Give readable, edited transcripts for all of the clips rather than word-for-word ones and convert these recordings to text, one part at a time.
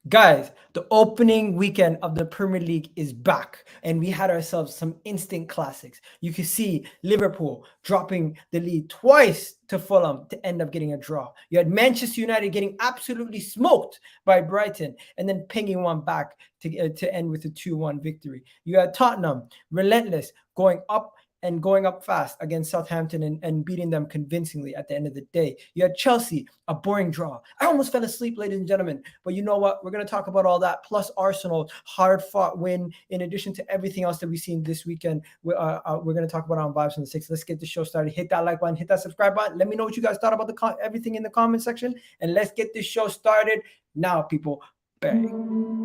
Guys, the opening weekend of the Premier League is back, and we had ourselves some instant classics. You can see Liverpool dropping the lead twice to Fulham to end up getting a draw. You had Manchester United getting absolutely smoked by Brighton and then pinging one back to end with a 2-1 victory. You had Tottenham, relentless, going up fast against Southampton and beating them convincingly at the end of the day. You had Chelsea, a boring draw. I almost fell asleep, ladies and gentlemen. But you know what? We're going to talk about all that. Plus Arsenal, hard-fought win. In addition to everything else that we've seen this weekend, we're going to talk about on Vibes from the Six. Let's get the show started. Hit that like button. Hit that subscribe button. Let me know what you guys thought about everything in the comment section. And let's get this show started now, people. Bang.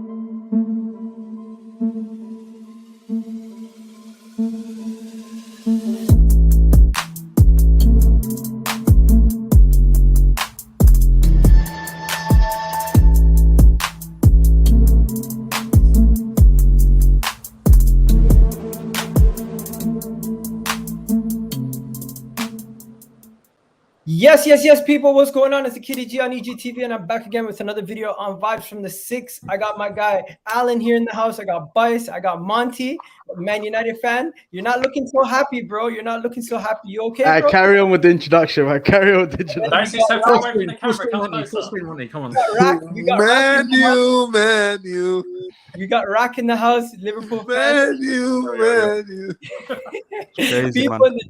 Yes, people. What's going on? It's the Kitty G on EGTV, and I'm back again with another video on Vibes from the Six. I got my guy Alan here in the house. I got Bice. I got Monty, Man United fan. You're not looking so happy, bro. You're not looking so happy. You okay, bro? Carry on with the introduction, man. Carry on with the introduction. Don't sit so far away from the camera. Come on. Man, You got Rack in the house, Liverpool fan. Man. Crazy, People man. in the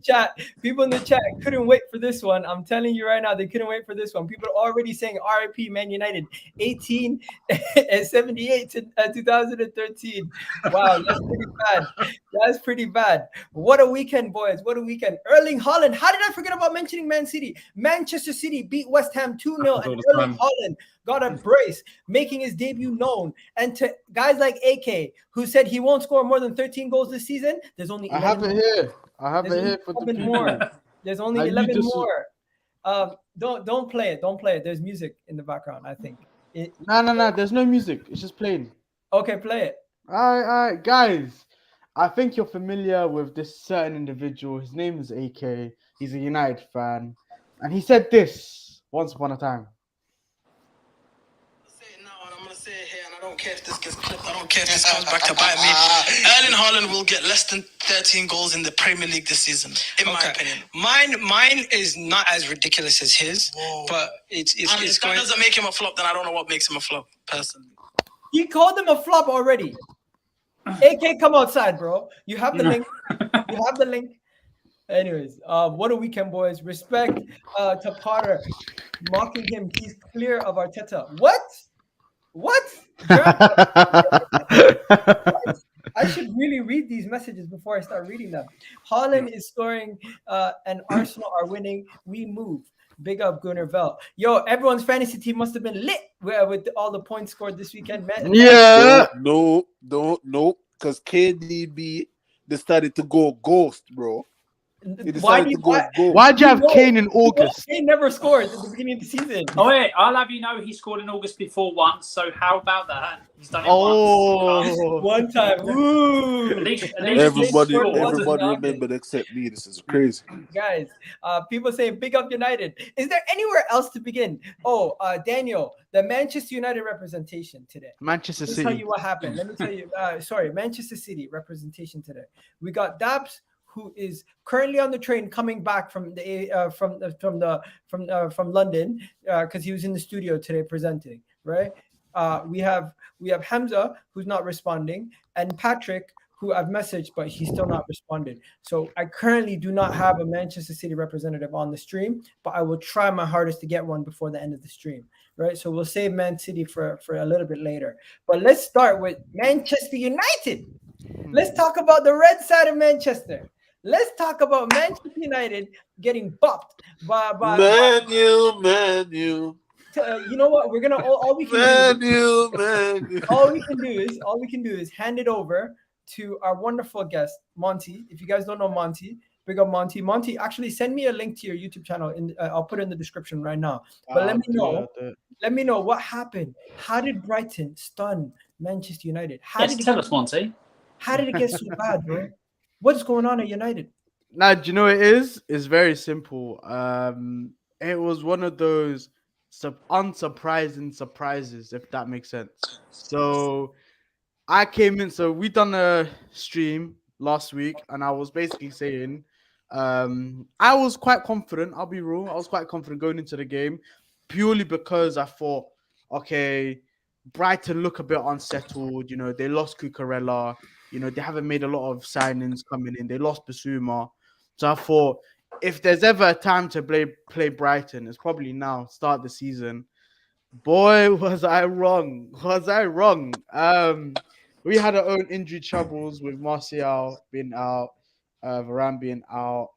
chat couldn't wait for this one. I'm telling you right now, they couldn't wait for this one. People are already saying RIP Man United 18 and 78 to 2013. Wow, that's pretty bad. That's pretty bad. What a weekend, boys. What a weekend. Erling Haaland. How did I forget about mentioning Man City? Manchester City beat West Ham 2-0, and Erling Haaland got a brace, making his debut known. And to guys like AK, who said he won't score more than 13 goals this season, there's only 11 I have it here. I have it here for the more. There's only 11 more. Don't play it. Don't play it. There's music in the background, I think. No. There's no music. It's just playing. Okay, play it. All right, guys. I think you're familiar with this certain individual. His name is AK. He's a United fan, and he said this once upon a time. Say it here, and I don't care if this gets clipped. I don't care if this comes back to bite me. Erling Haaland will get less than 13 goals in the Premier League this season, in my opinion. Mine is not as ridiculous as his, but it's if that doesn't make him a flop, then I don't know what makes him a flop, personally. He called him a flop already. AK, come outside, bro. You have the link. You have the link. Anyways, what a weekend, boys. Respect to Potter mocking him. He's clear of Arteta. What? I should really read these messages before I start reading them. Haaland is scoring and Arsenal are winning. We move. Big up Gunnar Vell. Yo, everyone's fantasy team must have been lit with all the points scored this weekend, man. Yeah. No. Because KDB decided to go ghost, bro. Why'd you have Kane in August? Kane never scored at the beginning of the season. Oh wait, I'll have you know he scored in August before once. So how about that? He's done it once. One time. Ooh. At least Everybody remembered except me. This is crazy. Guys, people saying big up United. Is there anywhere else to begin? Oh, Daniel, the Manchester United representation today. Manchester City. Let me tell you what happened. Let me tell you. Manchester City representation today. We got Daps, who is currently on the train coming back from London because he was in the studio today presenting. Right. We have Hamza, who's not responding, and Patrick, who I've messaged, but he's still not responded. So I currently do not have a Manchester City representative on the stream, but I will try my hardest to get one before the end of the stream. Right. So we'll save Man City for a little bit later. But let's start with Manchester United. Let's talk about the red side of Manchester. Let's talk about Manchester United getting bopped by Man, you. You know what? We're gonna all we can do. All we can do is hand it over to our wonderful guest, Monty. If you guys don't know Monty, big up Monty. Monty, actually send me a link to your YouTube channel. I'll put it in the description right now. But let me know what happened. How did Brighton stun Manchester United? Tell us, Monty. How did it get so bad, bro? What's going on at United? Now, do you know what it is? It's very simple. It was one of those unsurprising surprises, if that makes sense. So I came in. So we done a stream last week, and I was basically saying, I was quite confident. I'll be real. I was quite confident going into the game, purely because I thought, okay, Brighton look a bit unsettled. You know, they lost Cucurella. You know, they haven't made a lot of signings coming in. They lost Basuma. So I thought, if there's ever a time to play Brighton, it's probably now. Start the season. Boy, was I wrong. Was I wrong? We had our own injury troubles with Martial being out, Varane being out.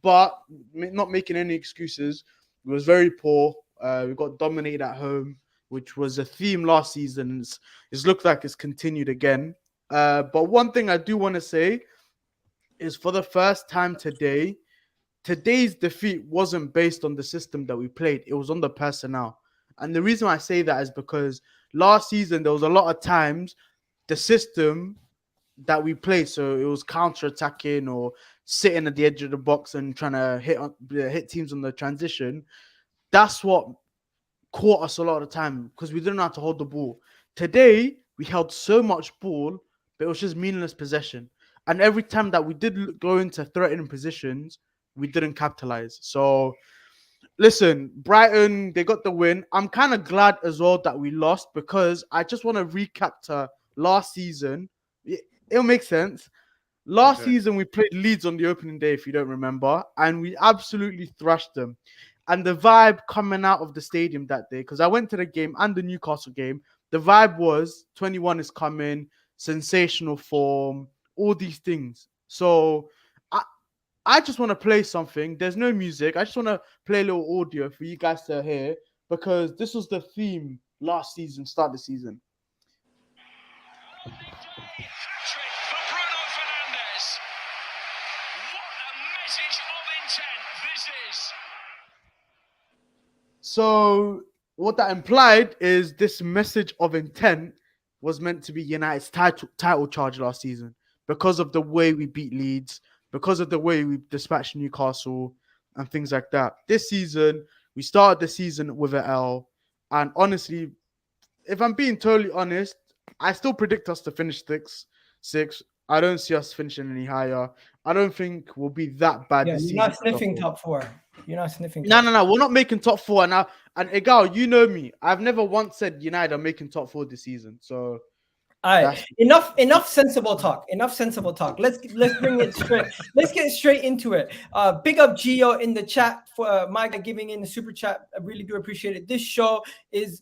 But not making any excuses. It was very poor. We got dominated at home, which was a theme last season. It's looked like it's continued again. But one thing I do want to say is, for the first time today, today's defeat wasn't based on the system that we played. It was on the personnel. And the reason I say that is because last season, there was a lot of times the system that we played, so it was counter-attacking or sitting at the edge of the box and trying to hit teams on the transition. That's what caught us a lot of the time because we didn't know how to hold the ball. Today, we held so much ball, but it was just meaningless possession. And every time that we did go into threatening positions, we didn't capitalize. So, listen, Brighton, they got the win. I'm kind of glad as well that we lost, because I just want to recap to last season. It'll make sense. Last season, we played Leeds on the opening day, if you don't remember, and we absolutely thrashed them. And the vibe coming out of the stadium that day, because I went to the game and the Newcastle game, the vibe was 21 is coming, sensational form, all these things. So I just want to play something. There's no music. I just want to play a little audio for you guys to hear, because this was the theme last season, start the season. So what that implied is this message of intent was meant to be United's title charge last season, because of the way we beat Leeds, because of the way we dispatched Newcastle and things like that. This season, we started the season with an L. And honestly, if I'm being totally honest, I still predict us to finish six. I don't see us finishing any higher. I don't think we'll be that bad this season. You're not sniffing top four. You're not sniffing. No. We're not making top four now. And Egal, you know me. I've never once said United are making top four this season. So, all right, enough sensible talk. Enough sensible talk. Let's bring it straight. Let's get straight into it. Big up Gio in the chat for Mike giving in the super chat. I really do appreciate it. This show is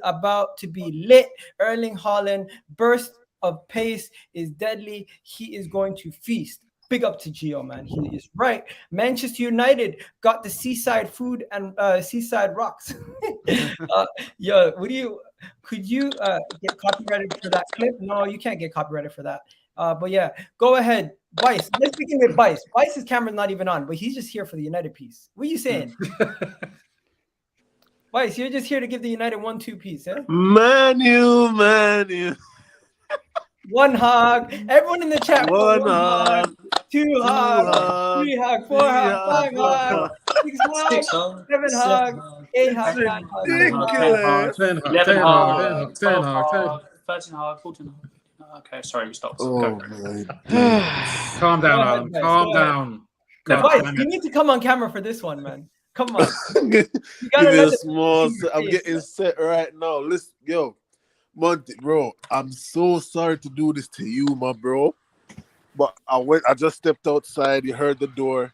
about to be lit. Erling Haaland burst of pace is deadly. He is going to feast. Big up to Gio, man. He is right. Manchester United got the seaside food and seaside rocks. Could you get copyrighted for that clip? No, you can't get copyrighted for that. But yeah, go ahead. Vice. Let's begin with Vice. Vice's camera's not even on, but he's just here for the United piece. What are you saying? Vice, you're just here to give the United 1-2 piece, eh? Manu. One hug. Everyone in the chat. One hug. 2 hugs. 3 hugs. 4 hugs. 5 hugs. 6 hugs. 7 hugs. 8 hugs. 9 hugs. Ridiculous. 11 hugs. 13 hugs. 14 hugs. Okay, sorry, we stopped. Oh, man. Calm down, Alan. Calm down. Vice, you need to come on camera for this one, man. Come on. Give me a small. I'm getting set right now. Listen, yo. Monty, bro, I'm so sorry to do this to you, my bro. But I just stepped outside. You heard the door.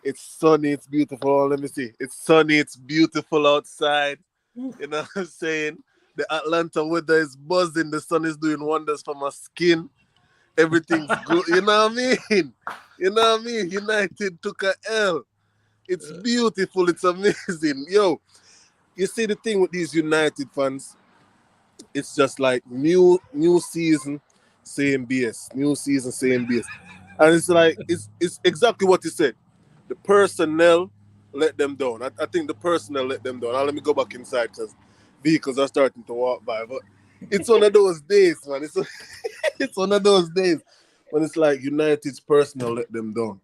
It's sunny. It's beautiful. Let me see. It's sunny. It's beautiful outside. You know what I'm saying? The Atlanta weather is buzzing. The sun is doing wonders for my skin. Everything's good. You know what I mean? United took a L. It's beautiful. It's amazing. Yo, you see the thing with these United fans? It's just like new season, same BS. New season, same BS. And it's like, it's exactly what you said. The personnel let them down. I think the personnel let them down. Now let me go back inside because vehicles are starting to walk by. But it's one of those days, man. It's one of those days when it's like United's personnel let them down.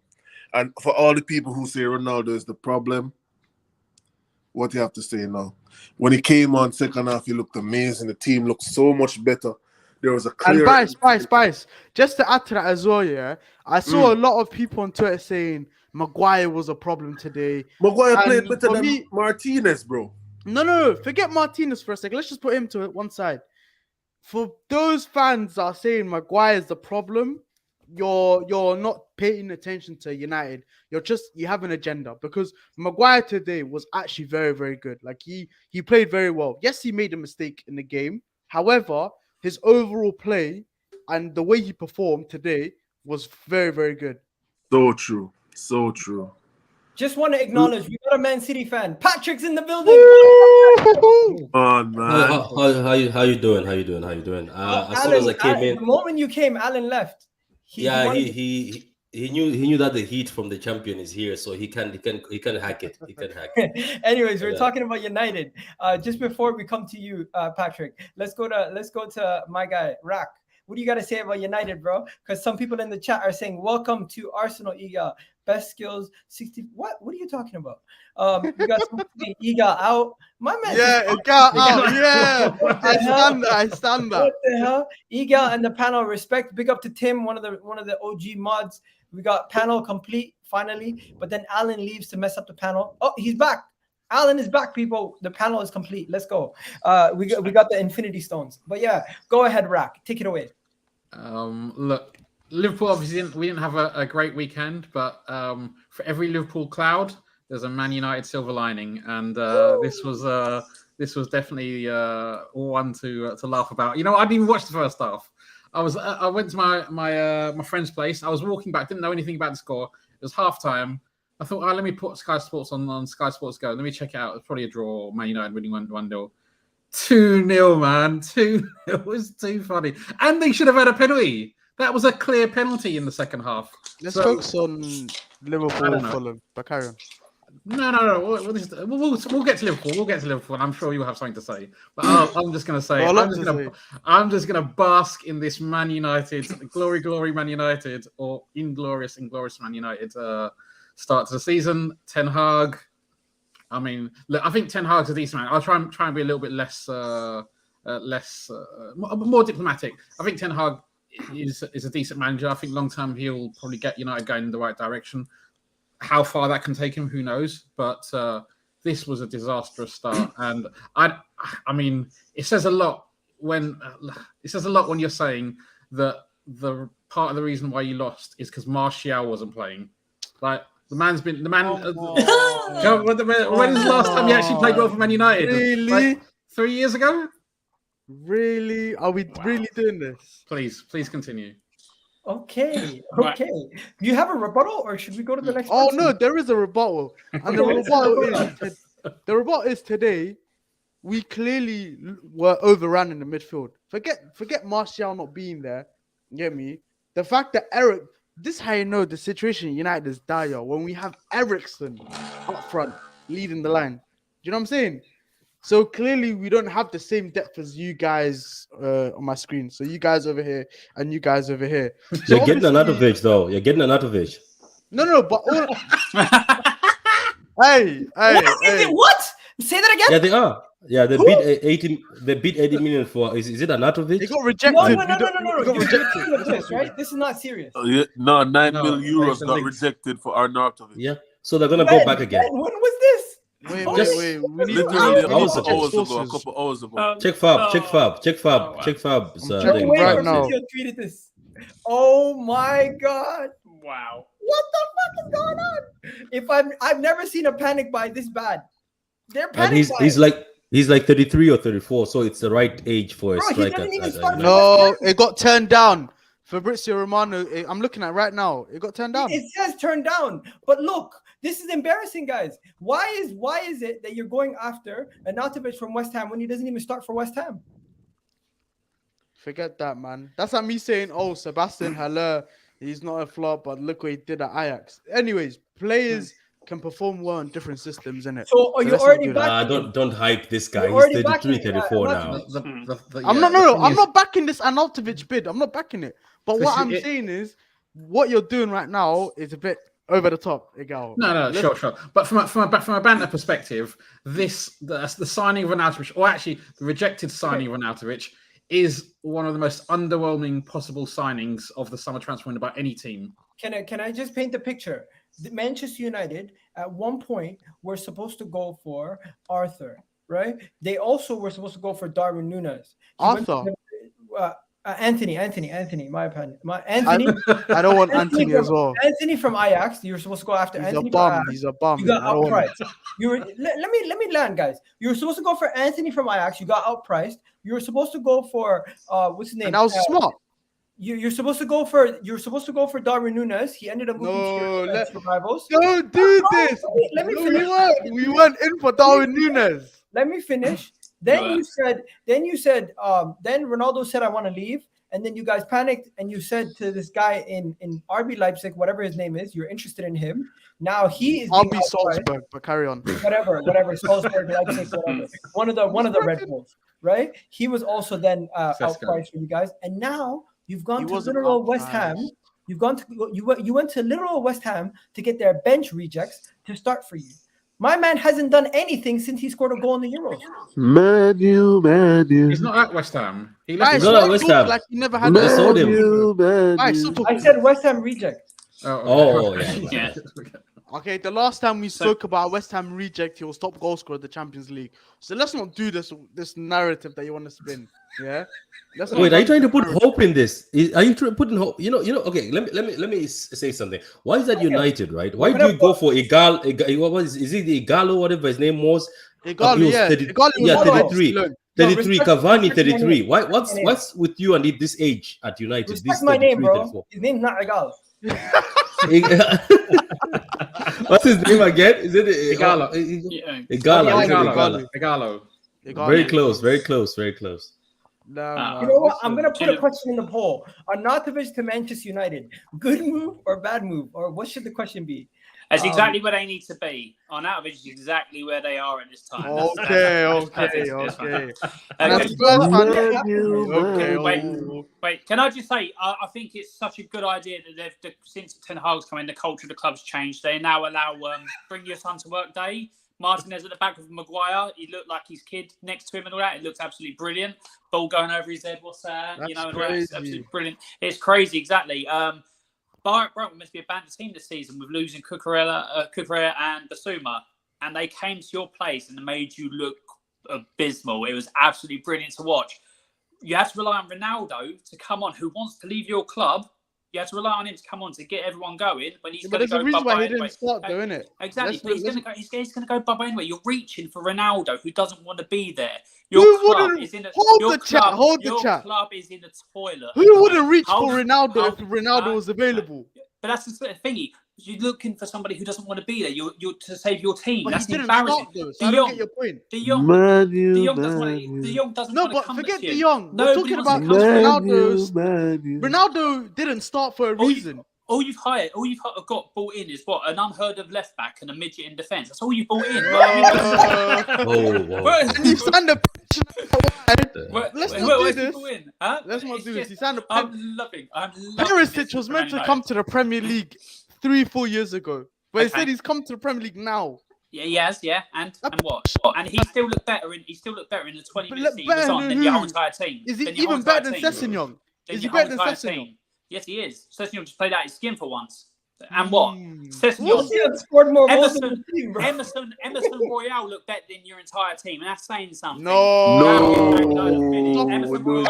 And for all the people who say Ronaldo is the problem, what you have to say now. When he came on second half, he looked amazing. The team looked so much better. There was a clear... And Spice. Just to add to that as well, yeah, I saw a lot of people on Twitter saying Maguire was a problem today. Maguire played better than Martinez, bro. No. Forget Martinez for a second. Let's just put him to one side. For those fans that are saying Maguire is the problem, you're not paying attention to United. You have an agenda, because Maguire today was actually very, very good. Like he played very well. Yes, he made a mistake in the game. However, his overall play and the way he performed today was very, very good. So true. So true. Just want to acknowledge we got a Man City fan. Patrick's in the building. Oh man. How you doing? As soon as I came in, the moment you came, Alan left. He knew that the heat from the champion is here, so he can hack it. He can hack it. Anyways, we're talking about United. Just before we come to you, Patrick, let's go to my guy Rak. What do you got to say about United, bro? Because some people in the chat are saying, "Welcome to Arsenal, Iga. Best skills, 60." What are you talking about? We got Iga out. My man. Yeah, Iga out. Yeah, I stand that. What the hell? Iga and the panel, respect. Big up to Tim, one of the OG mods. We got panel complete finally, but then Alan leaves to mess up the panel. Oh, he's back. Alan is back, people. The panel is complete. Let's go. We got the Infinity Stones. But yeah, go ahead, Rak. Take it away. Look, Liverpool obviously we didn't have a great weekend, but for every Liverpool cloud, there's a Man United silver lining, and this was definitely one to laugh about. You know, I didn't even watch the first half. I went to my friend's place. I was walking back, didn't know anything about the score. It was halftime. I thought, let me put Sky Sports on Sky Sports Go. Let me check it out. It's probably a draw. Man United winning 1-0. 2-0, man. 2-0. It was too funny. And they should have had a penalty. That was a clear penalty in the second half. Let's focus on Liverpool, Fulham. But carry on. No. We'll get to Liverpool. We'll get to Liverpool, and I'm sure you'll have something to say. But I'm just going to say, I'm just going to bask in this Man United, glory, Man United, or inglorious Man United start to the season. Ten Hag. I mean, look, I think Ten Hag's a decent man. I'll try and be a little bit more diplomatic. I think Ten Hag is a decent manager. I think long term he'll probably get United going in the right direction. How far that can take him, who knows? But this was a disastrous start, and I mean, it says a lot when you're saying that the part of the reason why you lost is because Martial wasn't playing. Like when is the last time you actually played well for Man United? Really? Like 3 years ago? Really? Are we really doing this? Please continue. Okay. Do you have a rebuttal, or should we go to the next? Oh no, there is a rebuttal, and the rebuttal is today. We clearly were overrun in the midfield. Forget Martial not being there. You get me? The fact that Eric. This is how you know the situation in United is dire when we have Eriksen up front leading the line. Do you know what I'm saying? So clearly we don't have the same depth as you guys on my screen. So you guys over here and you guys over here. So you're getting Arnautović though. You're getting Arnautović. No, but hey. What? Say that again? Yeah, they are. Yeah, they beat 80 million for is it Arnautović? He got rejected. No. He got rejected. Right? This is not serious. 9 million euros got rejected for Arnautović. Yeah. So they're gonna go back again. When was this? Wait. We need Literally to a couple hours ago. Check Fab. right now. Tweeted this. Oh my god! Wow. What the fuck is going on? I've never seen a panic buy this bad. They're panic buying. He's like 33 or 34, so it's the right age for a striker. No, it got turned down. Fabrizio Romano, I'm looking at right now. It got turned down. It says turned down. But look, this is embarrassing, guys. Why is it that you're going after Arnautović from West Ham when he doesn't even start for West Ham? Forget that, man. That's like me saying, Sebastian Haller, he's not a flop, but look what he did at Ajax. Anyways, players can perform well in different systems, innit? So are you already back? Don't hype this guy. He's 33, 34 now. I'm not backing this Arnautović bid. I'm not backing it. But what I'm saying is, what you're doing right now is a bit over the top. Egal. No, sure. But from a banter perspective, the signing of Arnautović, or actually the rejected signing of Arnautović, is one of the most underwhelming possible signings of the summer transfer window by any team. Can I just paint the picture? Manchester United at one point were supposed to go for Arthur, right? They also were supposed to go for Darwin Núñez. Anthony. My opinion. Anthony. I don't want Anthony as well. Anthony from Ajax. You were supposed to go after Anthony. He's a bum. You got outpriced. Let me land, guys. You were supposed to go for Anthony from Ajax. You got outpriced. You were supposed to go for what's his name? And that was smart. You're supposed to go for Darwin Núñez. He ended up moving to rivals. Don't do this. Let me finish. We went in for Darwin Núñez. Let me finish. Then you said, then Ronaldo said, I want to leave. And then you guys panicked and you said to this guy in RB Leipzig, whatever his name is, you're interested in him. Now he is RB Salzburg, but carry on. Whatever, Salzburg, Leipzig, whatever. One of the Red Bulls, right? He was also then outpriced for you guys. And now you've gone to literal West Ham. You went to literal West Ham to get their bench rejects to start for you. My man hasn't done anything since he scored a goal in the Euros. Man, you. He's not at West Ham. He's not at West Ham. Like he never had I said West Ham reject. Yeah. Okay, the last time we spoke about West Ham reject, he was top goal scorer of the Champions League. So let's not do this narrative that you want to spin. Yeah. Wait, are you trying to put hope in this? Are you putting hope? You know. Okay, let me say something. Why is that United, right? Why do you go for Igal? Is it the Igalo, whatever his name was? Igalo, 33. 33, Cavani, 33. Why? What's with you and this age at United? Respect my name, bro. 34. His name's not Igal. What's his name again? Is it Igalo? Igalo. Very close. No, you know what? I'm gonna put a question in the poll: Arnautović to Manchester United, good move or bad move, or what should the question be? That's exactly where they need to be. Arnautović is exactly where they are at this time. Wait. Can I just say, I think it's such a good idea that since Ten Hag's come in, the culture of the club's changed. They now allow bring your son to work day. Martinez at the back of Maguire. He looked like his kid next to him and all that. It looked absolutely brilliant. Ball going over his head. What's that? That's It's absolutely brilliant. It's crazy, exactly. Brighton must be a banter team this season with losing Cucurella and Basuma. And they came to your place and made you look abysmal. It was absolutely brilliant to watch. You have to rely on Ronaldo to come on, who wants to leave your club. You have to rely on him to come on to get everyone going. But he's going to go. There's a reason why he didn't start doing it. Exactly. But he's going to go bubba anyway. You're reaching for Ronaldo, who doesn't want to be there. Your club is in the club is in the toilet. Who wouldn't reach for Ronaldo if Ronaldo was available? But that's the sort of thingy. You're looking for somebody who doesn't want to be there. You're to save your team. But that's embarrassing. I don't get your point. De Jong doesn't want to come forget to you. De Jong. We're talking about Ronaldo's. Ronaldo didn't start for a reason. All you've got bought in is what? An unheard of left back and a midget in defence. That's all you've bought in. And you signed a Let's not do this. Let's not do this. He signed a I'm loving Perisic was meant to come to the Premier League 3-4 years ago. But instead he's come to the Premier League now. Yeah, he has, and what? And he still looked better in the 20 minutes he was on than your whole entire team. Is he even better than Sessegnon? Is he better than Sessegnon? Yes, he is. Sessegnon just played out his skin for once. And what? Sessegnon scored more goals than the team, bro. Emerson Royale looked better than your entire team, and that's saying something. No. Emerson Royale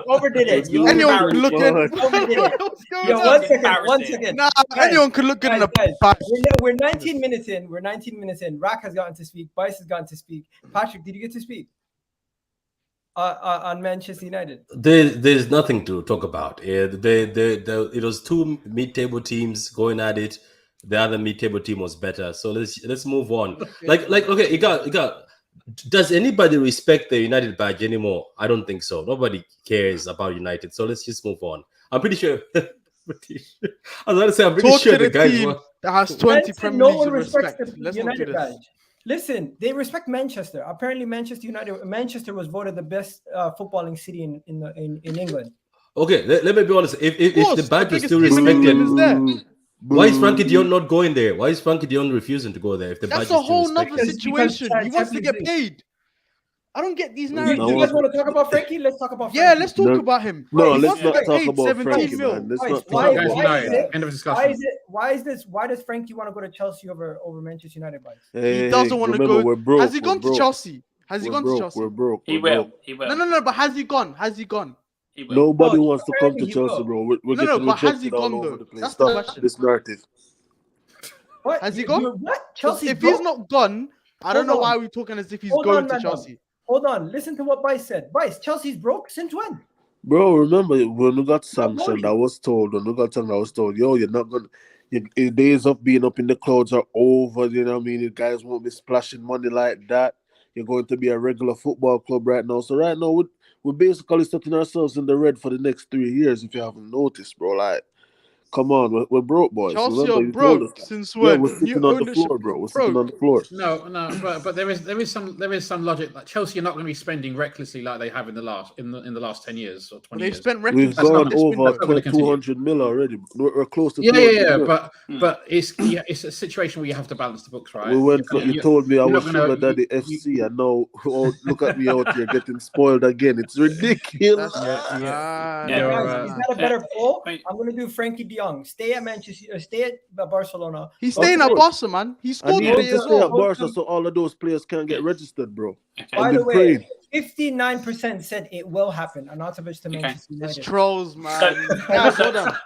overdid it. Anyone could look good. One second. Nah, anyone could look good in a fight. We're 19 minutes in. Rack has gotten to speak. Bice has gotten to speak. Patrick, did you get to speak? On Manchester United, there's nothing to talk about. It was two mid-table teams going at it. The other mid-table team was better. So let's move on. Okay, Igal, does anybody respect the United badge anymore? I don't think so. Nobody cares about United. So let's just move on. I'm pretty sure. I was going to say I'm pretty sure the guys that has 20 Premier Leagues in respect. Let's not do this. Badge. Listen, they respect Manchester. Apparently, Manchester was voted the best footballing city in England. Okay, let me be honest. If the badge is still biggest team in England respected, is there. why is Frankie de Jong not going there? Why is Frankie de Jong refusing to go there if the badge That's is a still whole nother respected? situation. He wants to Champions get League. paid. I don't get these You narratives. guys want to talk about Frenkie? Let's talk about Frenkie. Yeah, let's talk No, about him. No, He let's wants to not get talk paid about 17 Frankie, mil. man. Let's Guys, not why- talk Guys, about why is United. it- End of Why discussion. is it? Why does Frankie want to go to Chelsea over Manchester United, boys? Hey, He doesn't want to remember, go. we're broke. Has he we're gone to broke. Chelsea? Has he We're gone broke. to Chelsea? We're broke. He we're will. broke. He will. No. But has he gone? Has he gone? He will. Nobody No, wants to come to he Chelsea, will. bro. We're No, getting but has he rejected all gone, over though? the place. That's the Stop question. this narrative. What? Has he gone? What? Chelsea's If he's broke? not gone, I don't Hold know why on. we're talking as if he's Hold going on, to man. Chelsea. Hold on. Listen to what Bice said. Bice, Chelsea's broke since when? Bro, remember when we got sanctioned, money. I was told, yo, you're not gonna, your days of being up in the clouds are over, you know what I mean? You guys won't be splashing money like that. You're going to be a regular football club right now. So right now, we're basically setting ourselves in the red for the next 3 years, if you haven't noticed, bro. Like, come on, we're broke, boys. Chelsea Remember, are you told broke us that. since Yeah, when? we're New sitting on the ownership floor, bro. We're is sitting on broke. the floor. No, but there is some logic. Like Chelsea are not going to be spending recklessly like they have in the last 10 years or 20 They've years. spent We've recklessly That's gone not- this over window. gonna continue. 200 mil already. We're close to Yeah, 200 mil. but it's a situation where you have to balance the books, right? We went. You told me I you're was not gonna- sugar daddy FC, and now look at me out here getting spoiled again. It's ridiculous. That's Yeah. Guys, is that a better poll? Wait. I'm going to do Frankie de Jong. Stay at Manchester. Stay at Barcelona. He's Go staying to at the- Barca, man. He I scored need him today to as stay at well. Barca so all of those players can get registered, bro. Okay. By I've the been way, praying. 59% said it will happen. Arnautović to Manchester It's United. trolls, man. Guys, hold on.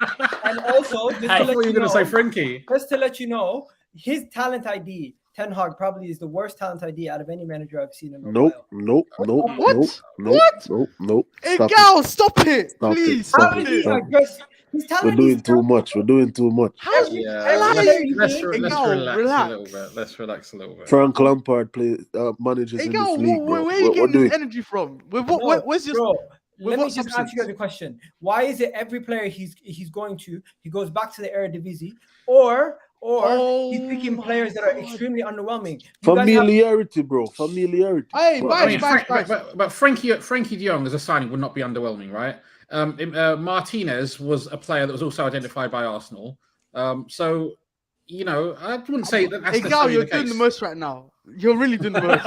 And also, just Hey. to I let thought you were you going to say know, Frenkie. just to let you know, his talent ID, Ten Hag, probably is the worst talent ID out of any manager I've seen in a Nope, while. nope. Hey, Stop it. gal, stop it. Stop it. Please. Stop How it. did he Stop it. address his We're talent? doing too much. We're doing too much. How's Yeah, lying? let's Hey, relax gal, a little bit. Let's relax a little bit. Frank Lampard manages Hey, in gal, this league, bro. where are you What getting do this we? energy from? Where's your... Bro, with let me what just ask substance? you guys a question. Why is it every player he's going to, he goes back to the Eredivisie, or he's picking players that are extremely underwhelming? You guys have- Familiarity, bro. Familiarity. Hey, Bro, bye. I mean, but Frenkie de Jong as a signing would not be underwhelming, right? Martinez was a player that was also identified by Arsenal. So, I wouldn't say that that's Hey, gal, necessarily you're the doing case. the most right now. You're really doing the most.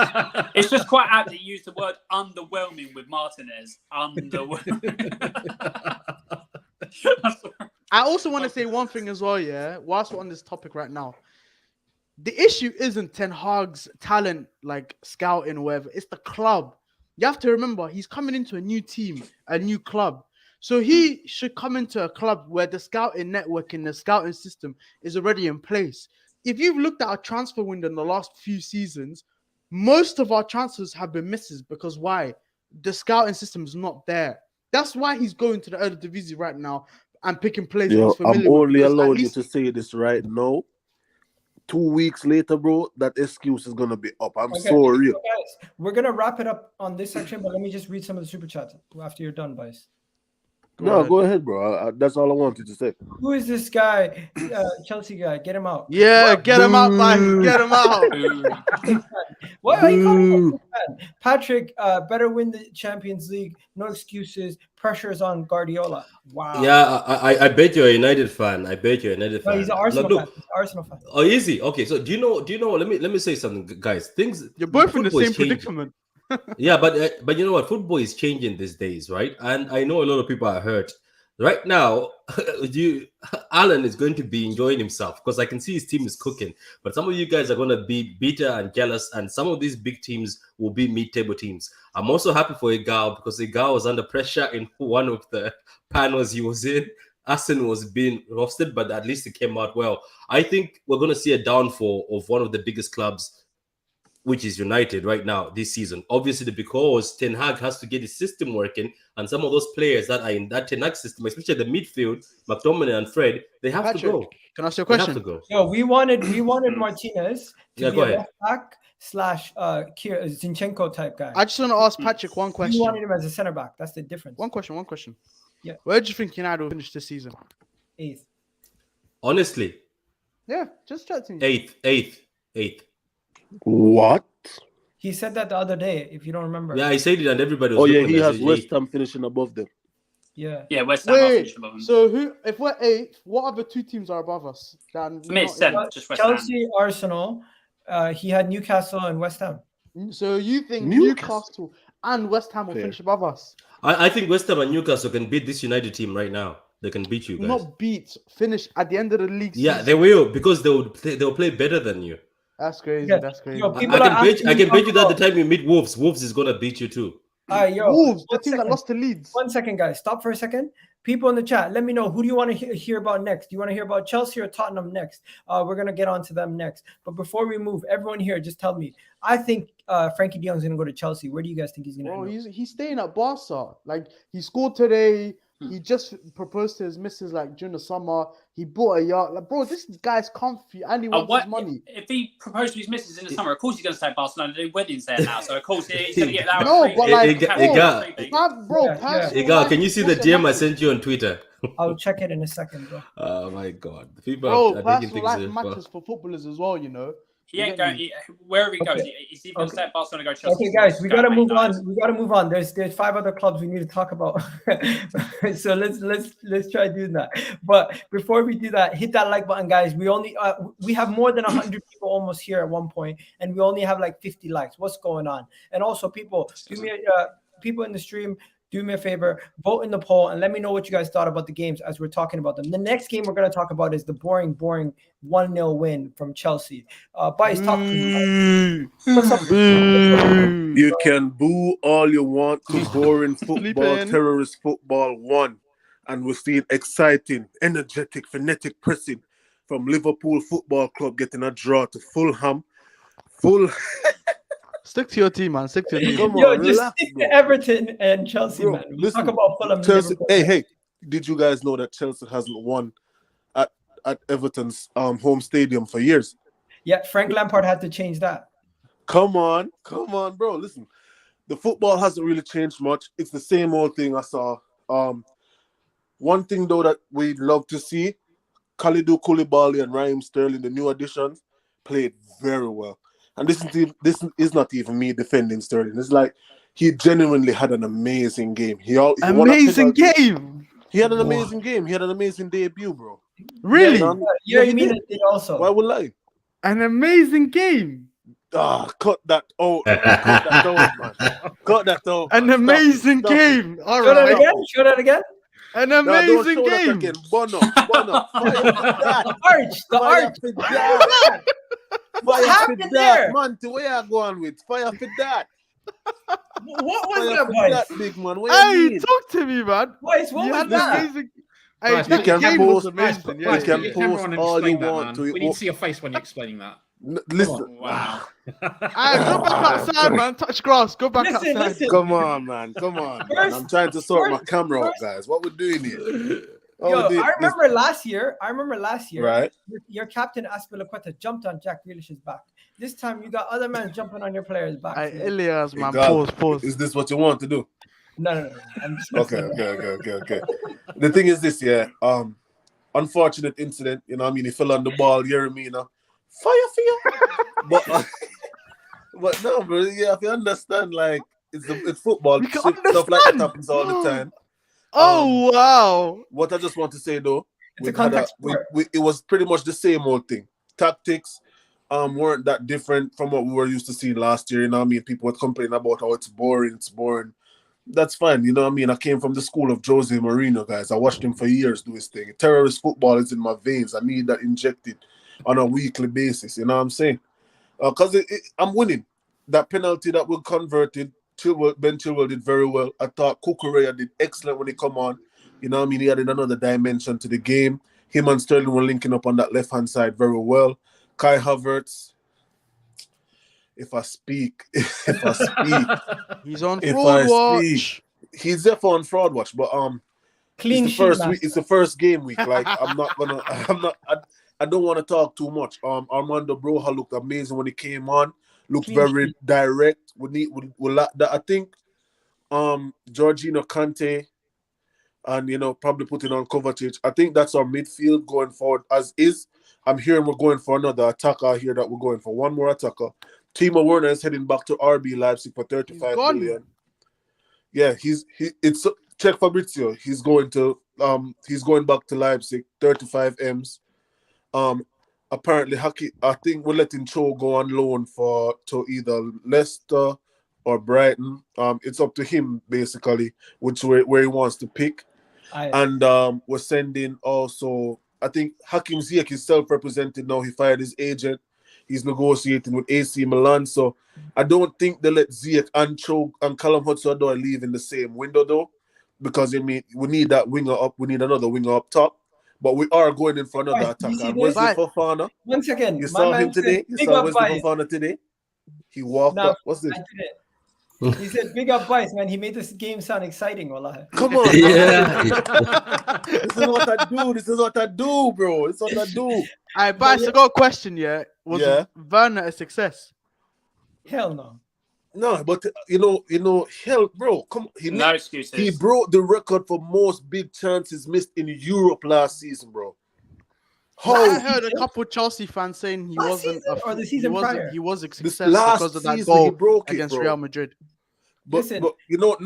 It's just quite apt that you use the word underwhelming with Martinez. Underwhelming. I also want to say one thing as well, yeah, whilst we're on this topic right now. The issue isn't Ten Hag's talent, like scouting or whatever. It's the club. You have to remember, he's coming into a new team, a new club. So he should come into a club where the scouting network and the scouting system is already in place. If you've looked at our transfer window in the last few seasons, most of our transfers have been misses because why? The scouting system is not there. That's why he's going to the Eredivisie right now and picking players Yo, he's familiar I'm with, only because at allowing you least- to say this right now. 2 weeks later, bro, that excuse is gonna be up. I'm Okay, so real. so guys, we're gonna wrap it up on this section, but let me just read some of the super chats after you're done, Vice. Go ahead, bro. That's all I wanted to say. Who is this guy? Chelsea guy. Get him out. Yeah, get him out, man. Get him out. Why are you calling him a fan? Patrick, better win the Champions League. No excuses. Pressure's on Guardiola. Wow. Yeah, I bet you're a United fan. I bet you're a United No, fan. he's an Arsenal Look, fan. He's an Arsenal fan. Oh, easy. Okay, so do you know? Let me say something, guys. You're both in the football is same changing. predicament. Yeah, but you know what? Football is changing these days, right? And I know a lot of people are hurt. Right now, Alan is going to be enjoying himself because I can see his team is cooking. But some of you guys are going to be bitter and jealous, and some of these big teams will be mid-table teams. I'm also happy for Egal because Egal was under pressure in one of the panels he was in. Arsene was being roasted, but at least it came out well. I think we're going to see a downfall of one of the biggest clubs, which is United right now this season. Obviously, because Ten Hag has to get his system working, and some of those players that are in that Ten Hag system, especially the midfield, McTominay and Fred, they have to go. Can I ask you a They have question? to go. Yo, we wanted Martinez to Yeah, be go a ahead. left back slash Zinchenko type guy. I just want to ask Patrick one You question. wanted him as a center back. That's the difference. One question. Yeah. Where do you think United will finish this season? 8th. Honestly, Yeah, just chat to me. eighth. What? He said that the other day, if you don't remember. Yeah, I said it, and everybody was. Oh yeah, looking he at has it. West Ham finishing above them. Yeah, West Ham are Wait, finishing above them. so who? If we're 8th, what other 2 teams are above us? For me, it's 7th, just West Chelsea, Ham. Arsenal. He had Newcastle and West Ham. So you think Newcastle. Newcastle and West Ham will Fair. finish above us? I think West Ham and Newcastle can beat this United team right now. They can beat you guys. Not beat, finish at the end of the league Yeah, season. they will, because they'll play better than you. That's crazy. Yeah. That's crazy. Yo, I people can are bet you that asking the time you meet Wolves is gonna beat you too. yo, Wolves, the one team that second. lost to Leeds. 1 second, guys. Stop for a second. People in the chat, let me know, who do you want to hear about next? Do you want to hear about Chelsea or Tottenham next? We're going to get on to them next. But before we move, everyone here, just tell me. I think Frenkie de Jong is going to go to Chelsea. Where do you guys think he's going to Bro, go? he's staying at Barca. Like, he scored today. He just proposed to his missus like during the summer. He bought a yacht. Like, bro, this guy's comfy and he wants his money. If he proposed to his missus in the summer, of course he's going to stay at Barcelona. They do weddings there now, so of course he's going to get that. No, but like, Igal, can you see the DM I sent you on Twitter? I'll check it in a second, bro. Oh my God, the people bro, are taking personal life things. matters for footballers as well, you know. He ain't going. Wherever he goes, he's either going to stay at Barcelona or go Chelsea. Okay, guys, we gotta move on. We gotta move on. There's 5 other clubs we need to talk about. So let's try doing that. But before we do that, hit that like button, guys. We have more than 100 people almost here at one point, and we only have like 50 likes. What's going on? And also, people, people in the stream, do me a favor, vote in the poll and let me know what you guys thought about the games as we're talking about them. The next game we're going to talk about is the boring 1-0 win from Chelsea. Bice, talk to me. What's up? You can boo all you want to boring football, terrorist football won. And we're seeing exciting, energetic, frenetic pressing from Liverpool Football Club getting a draw to Fulham. Stick to your team, man. Stick to your team. Come Yo, on, just relax, stick bro. to Everton and Chelsea, Bro, man. We listen, talk about Fulham. Chelsea, hey, did you guys know that Chelsea hasn't won at Everton's home stadium for years? Yeah, Frank Lampard had to change that. Come on, bro. Listen, the football hasn't really changed much. It's the same old thing I saw. One thing, though, that we'd love to see, Kalidou Koulibaly and Raheem Sterling, the new additions, played very well. And this is not even me defending Sterling. It's like he genuinely had an amazing game. He had an amazing game. He had an amazing debut, bro. Really? Yeah, you mean it also. Why would I? An amazing game. Cut that out. Cut that out, man. Cut that out. An amazing game. All Show right. Show that again. An amazing game. Bono. The arch. Fire happened there? Man, where you going with? Fire for that. What was Fire that, for Bice? that, big man. What you mean? Talk to me, man. Bice, what was that? Amazing. Hey, you can post amazing. you can post all you want to. We need to see your face when you're explaining that. Listen. Wow. Go back outside, man. Touch grass. Go back outside. Listen. Come on, man. I'm trying to sort my camera out, guys. What we're doing here? I remember last year, right? Your captain Aspilicueta jumped on Jack Grealish's back. This time you got other men jumping on your player's back. Ilias, man. God, Pause. Is this what you want to do? No. I'm just Okay. The thing is this, yeah. Unfortunate incident, you know what I mean? He fell on the ball, Yeremina. Fire for you. But no, bro, yeah, if you understand, like, it's football. Stuff like that happens all the time. Oh, wow. What I just want to say, though, it was pretty much the same old thing. Tactics weren't that different from what we were used to seeing last year. You know what I mean? People were complaining about how it's boring. That's fine. You know what I mean? I came from the school of Jose Mourinho, guys. I watched him for years do his thing. Terrorist football is in my veins. I need that injected on a weekly basis. You know what I'm saying? Because I'm winning. That penalty that we converted, Ben Chilwell did very well. I thought Cucurella did excellent when he come on. You know what I mean? He added another dimension to the game. Him and Sterling were linking up on that left-hand side very well. Kai Havertz, if I speak, he's on fraud watch. He's definitely on fraud watch, but clean it's the first week. It's the first game week. Like I don't want to talk too much. Armando Broja looked amazing when he came on. Looked very direct. We that. I think Jorginho Kante and probably putting on Kovacic. I think that's our midfield going forward as is. I'm hearing we're going for another attacker here that we're going for. One more attacker. Timo Werner is heading back to RB Leipzig for 35 million. Yeah, check Fabrizio. He's going back to Leipzig, 35 M's. Apparently, I think we're letting Cho go on loan to either Leicester or Brighton. It's up to him basically, where he wants to pick. And we're sending also. I think Hakim Ziyech is self-represented now. He fired his agent. He's negotiating with AC Milan. So I don't think they let Ziyech and Cho and Callum Hudson-Odoi leave in the same window though, because we need that winger up. We need another winger up top. But we are going in for another attacker. And Wesley Fofana. 1 second. You saw him today. You saw Wesley Fofana today. He walked up. What's this? He said, "Big up, Vice, man." He made this game sound exciting, wallah. Come on. Yeah. This is what I do, bro. This is what I do. All right, Vice, I got a question, yeah? Was Werner a success? Hell no. No, but hell, bro, come on. No excuses. He broke the record for most big chances missed in Europe last season, bro. I heard a couple of Chelsea fans saying he wasn't the season prior. He was a success because of that goal against Real Madrid. But you know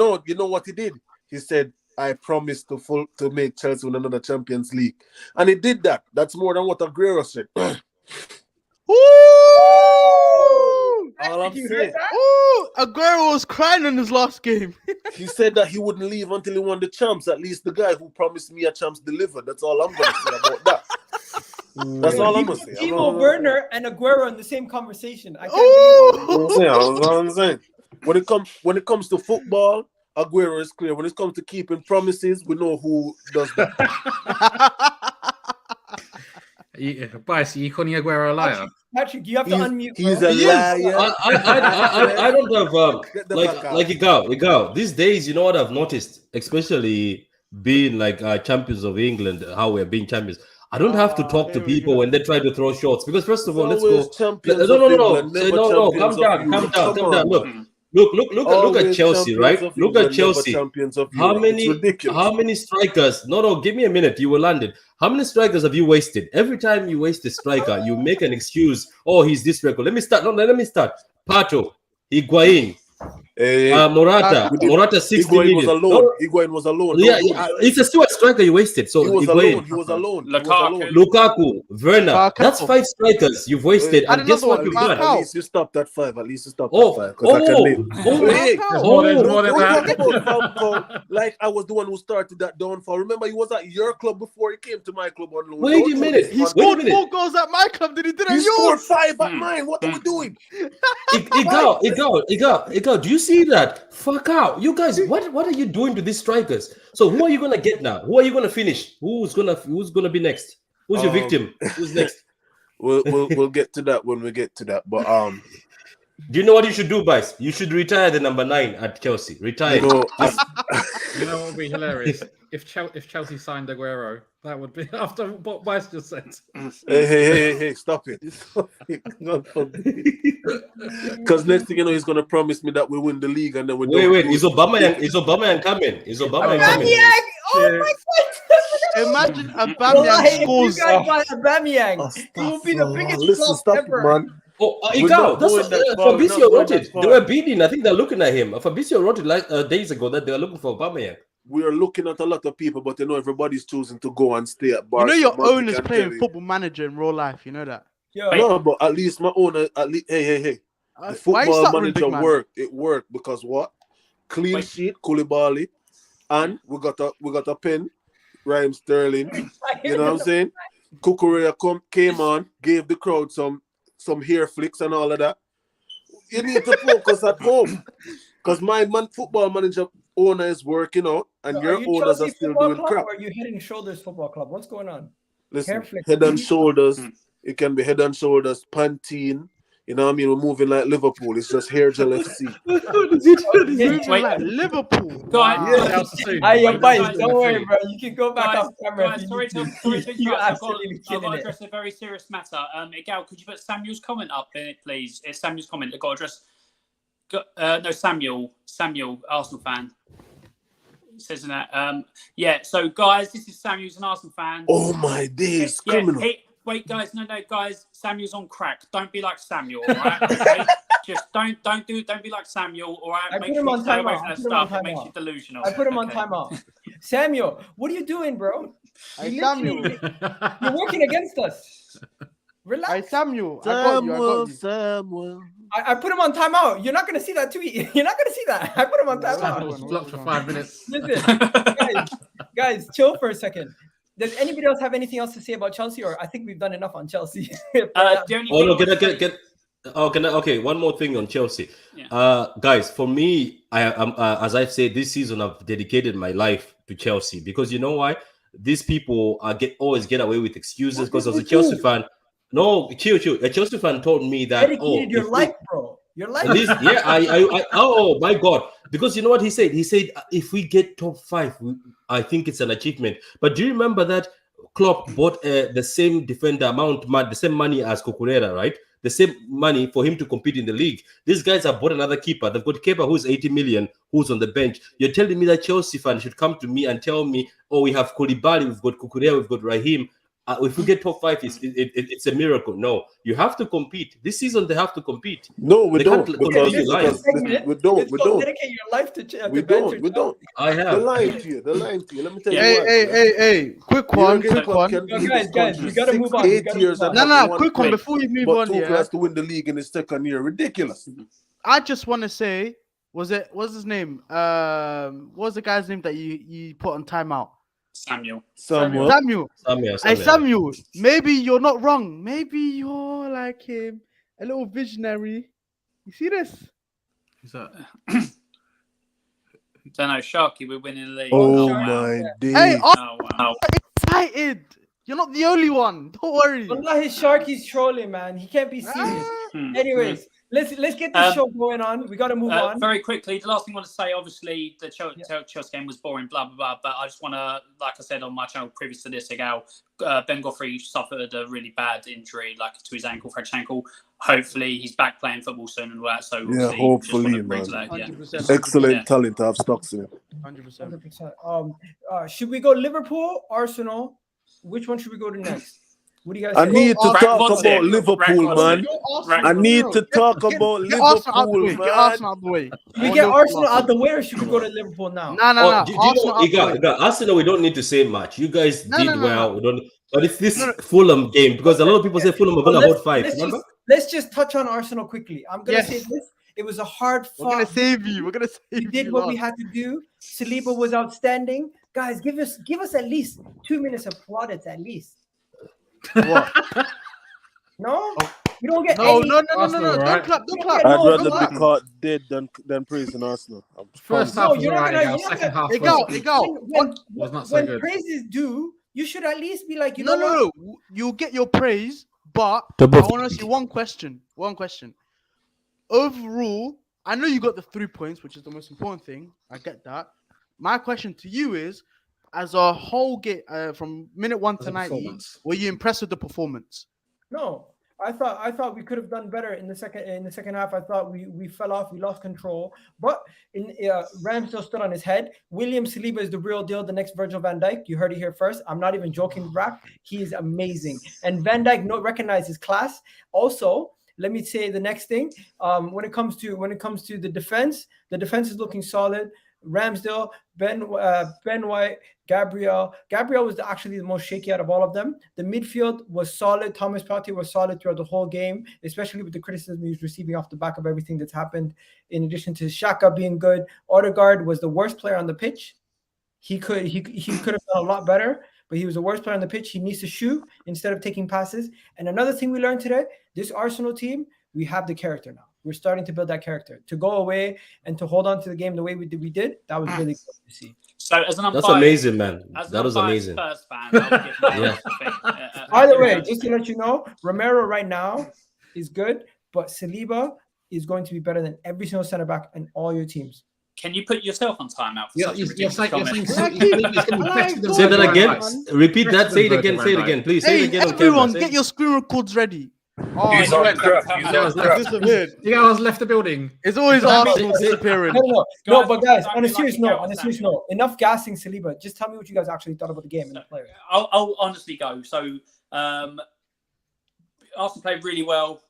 what he did? He said, "I promised to make Chelsea win another Champions League," and he did that. That's more than what Aguero said. All I'm saying. Aguero was crying in his last game. He said that he wouldn't leave until he won the champs. At least the guy who promised me a champs delivered. That's all I'm going to say about that. That's all I'm going to say. Timo Werner and Aguero in the same conversation. I can't believe it. That's all I'm saying. When it comes to football, Aguero is clear. When it comes to keeping promises, we know who does that. Bias, you calling Aguero a liar? Patrick, you have to unmute. He's a liar. I don't have like you go. These days, you know what I've noticed, especially being like champions of England, how we're being champions. I don't have to talk to people when they try to throw shots because first of all, let's go. No. Calm down. Look at Chelsea, right? Look at Chelsea. How many strikers? No, give me a minute. You will land it. How many strikers have you wasted? Every time you waste a striker, you make an excuse. Oh, he's this record. Let me start. Pato, Higuain, Morata 60 million. Higuain was alone. Yeah, it's still a striker you wasted. So he was alone. Lukaku, Werner. That's 5 strikers you've wasted. And guess what you've done? At least you stopped at 5. At least you stopped at 5. Like I was the one who started that downfall. Remember, he was at your club before he came to my club on loan. Wait a minute. He scored 4 goals at my club. Did he do that? He scored 5 at mine. What are we doing? Do you see that? Fuck out. You guys, what are you doing to these strikers? So who are you gonna get now? Who are you gonna finish? Who's gonna be next? Who's your victim? Who's next? We'll get to that when we get to that. But do you know what you should do, Bice? You should retire the number 9 at Chelsea. Retire. You know what would be hilarious? If Chelsea signed Aguero, that would be after what Bice just said. Hey, stop it. Because next thing you know, he's going to promise me that we win the league and then we wait. Is Aubameyang coming? Oh my God. Imagine Aubameyang scores. You guys buy Aubameyang. It will be the biggest flop ever. Man. That's Fabrizio wrote it. They were beating. I think they're looking at him. Fabrizio wrote it days ago that they were looking for Aubameyang. We are looking at a lot of people, but everybody's choosing to go and stay at Barca. You know your owner's playing Football Manager in real life. You know that. No, but at least my owner. Hey. The Football Manager worked. It worked because what? Clean sheet, Koulibaly, and we got a pen, Raheem Sterling. You know what I'm saying? Cucurella came on, gave the crowd some hair flicks and all of that. You need to focus at home because my Football Manager owner is working out, and so your owners are still doing crap. Or are you Head and Shoulders Football Club? What's going on? Listen, Head and Shoulders. It can be Head and Shoulders, Pantene. You know what I mean? We're moving like Liverpool. It's just hair gel FC. Moving like Liverpool. Go ahead. Don't worry, bro. You can go back off camera. Sorry to I've got to address a very serious matter. Gal, could you put Samuel's comment up in it, please? It's Samuel's comment. I've got to address. Samuel, Arsenal fan. It says in that. So guys, this is Samuel's an Arsenal fan. Oh my days, criminal. Wait, guys, no, guys. Samuel's on crack. Don't be like Samuel, all right? Okay? Just don't be like Samuel, or I make put sure him you on stay away timeout. from I that put him on stuff that makes timeout. you delusional. I put him on Okay. timeout. Samuel, what are you doing, bro? Hey, You Samuel. literally- You're working against us. Relax. Hey, Samuel. I got you. Samuel. I put him on timeout. You're not gonna see that tweet. You're not gonna see that. I put him on timeout. Samuel's blocked for 5 minutes. Listen, guys, chill for a second. Does anybody else have anything else to say about Chelsea, or I think we've done enough on Chelsea? The only Oh no, thing I would say- get. Oh, okay, one more thing on Chelsea. Yeah. Guys, for me, as I've said, this season I've dedicated my life to Chelsea because you know why? These people always get away with excuses because as a Chelsea fan. No, chill. A Chelsea fan told me that Dedicated your life, bro. Your life. at least, yeah, I oh my god, because you know what he said? He said if we get top 5, I think it's an achievement. But do you remember that Klopp bought the same defender amount, the same money as Cucurella, right? The same money for him to compete in the league. These guys have bought another keeper. They've got Kepa who's 80 million, who's on the bench. You're telling me that Chelsea fan should come to me and tell me, oh, we have Koulibaly, we've got Cucurella, we've got Raheem. If we get top 5, it's a miracle. No, you have to compete. This season they have to compete. No, we They don't. can't Because continue lying. we don't. Dedicate your life to. We don't. I They're have. lying to you. Let me tell you. Hey, quick one. Guys, we gotta move on. 8 years. Quick one before you move on. Tuchel has to win the league in his second year. Ridiculous. I just want to say, what's his name? What's the guy's name that you put on timeout? Samuel. Hey, Samuel, maybe you're not wrong. Maybe you're like him, a little visionary. You see this? Who's that? Don't know, Sharky, we're winning the league. Oh wow. my days. Hey, Oh, wow. excited. You're not the only one. Don't worry. Wallahi, Sharky's trolling, man. He can't be serious. Anyways, let's get this show going on. We gotta move on. Very quickly, the last thing I want to say, obviously, the Chelsea game was boring, blah, blah, blah. But I just want to, like I said on my channel previous to this, Ben Godfrey suffered a really bad injury, like to his ankle, French ankle. Hopefully, he's back playing football soon and all that. So Yeah, hopefully, man. Excellent talent to have stocks in it. 100%. Should we go Liverpool, Arsenal? Which one should we go to next? What do you guys I say? need to talk Rod's about it. Liverpool, man. I need to talk about Get Arsenal out the Liverpool, way. Get man. Arsenal out the way. Should we get Arsenal out the way, or should we go to Liverpool now? No. Do you Arsenal know, out the way. Arsenal, we don't need to say much. You guys did no. well. We don't. But it's this Fulham game because a lot of people say Fulham are going to hold 5. Remember? Let's just touch on Arsenal quickly. I'm gonna say this. It was a hard We're gonna fought. save you. We're gonna save We you. did what we had to do. Saliba was outstanding. Guys, give us at least 2 minutes of plaudits at least. What? No? You don't get No. any. Arsenal, right? Don't clap. I'd No, rather come on. be caught dead than praising Arsenal. First half was alright. Second half was not so When good. praises due, you should at least be like, you know what? No. You'll get your praise, but I Double- want to ask you one question. Overall, I know you got the 3 points, which is the most important thing. I get that. My question to you is, as a whole game, from minute 1 to 90, were you impressed with the performance? No. I thought we could have done better in the second half. I thought we fell off, we lost control. But Ramsdale stood on his head. William Saliba is the real deal, the next Virgil van Dijk. You heard it here first. I'm not even joking, Rap. He is amazing. And Van Dijk recognized his class. Also, let me say the next thing. When it comes to the defense is looking solid. Ramsdale, Ben White, Gabriel. Gabriel was actually the most shaky out of all of them. The midfield was solid. Thomas Partey was solid throughout the whole game, especially with the criticism he was receiving off the back of everything that's happened. In addition to Xhaka being good, Odegaard was the worst player on the pitch. He could have done a lot better, but he was the worst player on the pitch. He needs to shoot instead of taking passes. And another thing we learned today, this Arsenal team, we have the character now. We're starting to build that character. To go away and to hold on to the game the way we did, that was really good to see. So as an That's amazing, man. That was amazing. Spurs fan, I would give Yeah. By the way, just to let you know, Romero right now is good, but Saliba is going to be better than every single center back in all your teams. Can you put yourself on timeout? You're saying Say that again. Repeat that. Say it again. Say it again, please. Say it again on camera. Everyone, get your screen records ready. Oh, you guys left the building. It's always Arsenal disappearing. No, but guys, on a serious note, enough gassing Saliba. Just tell me what you guys actually thought about the game and the player. I'll honestly go. So Arsenal played really well.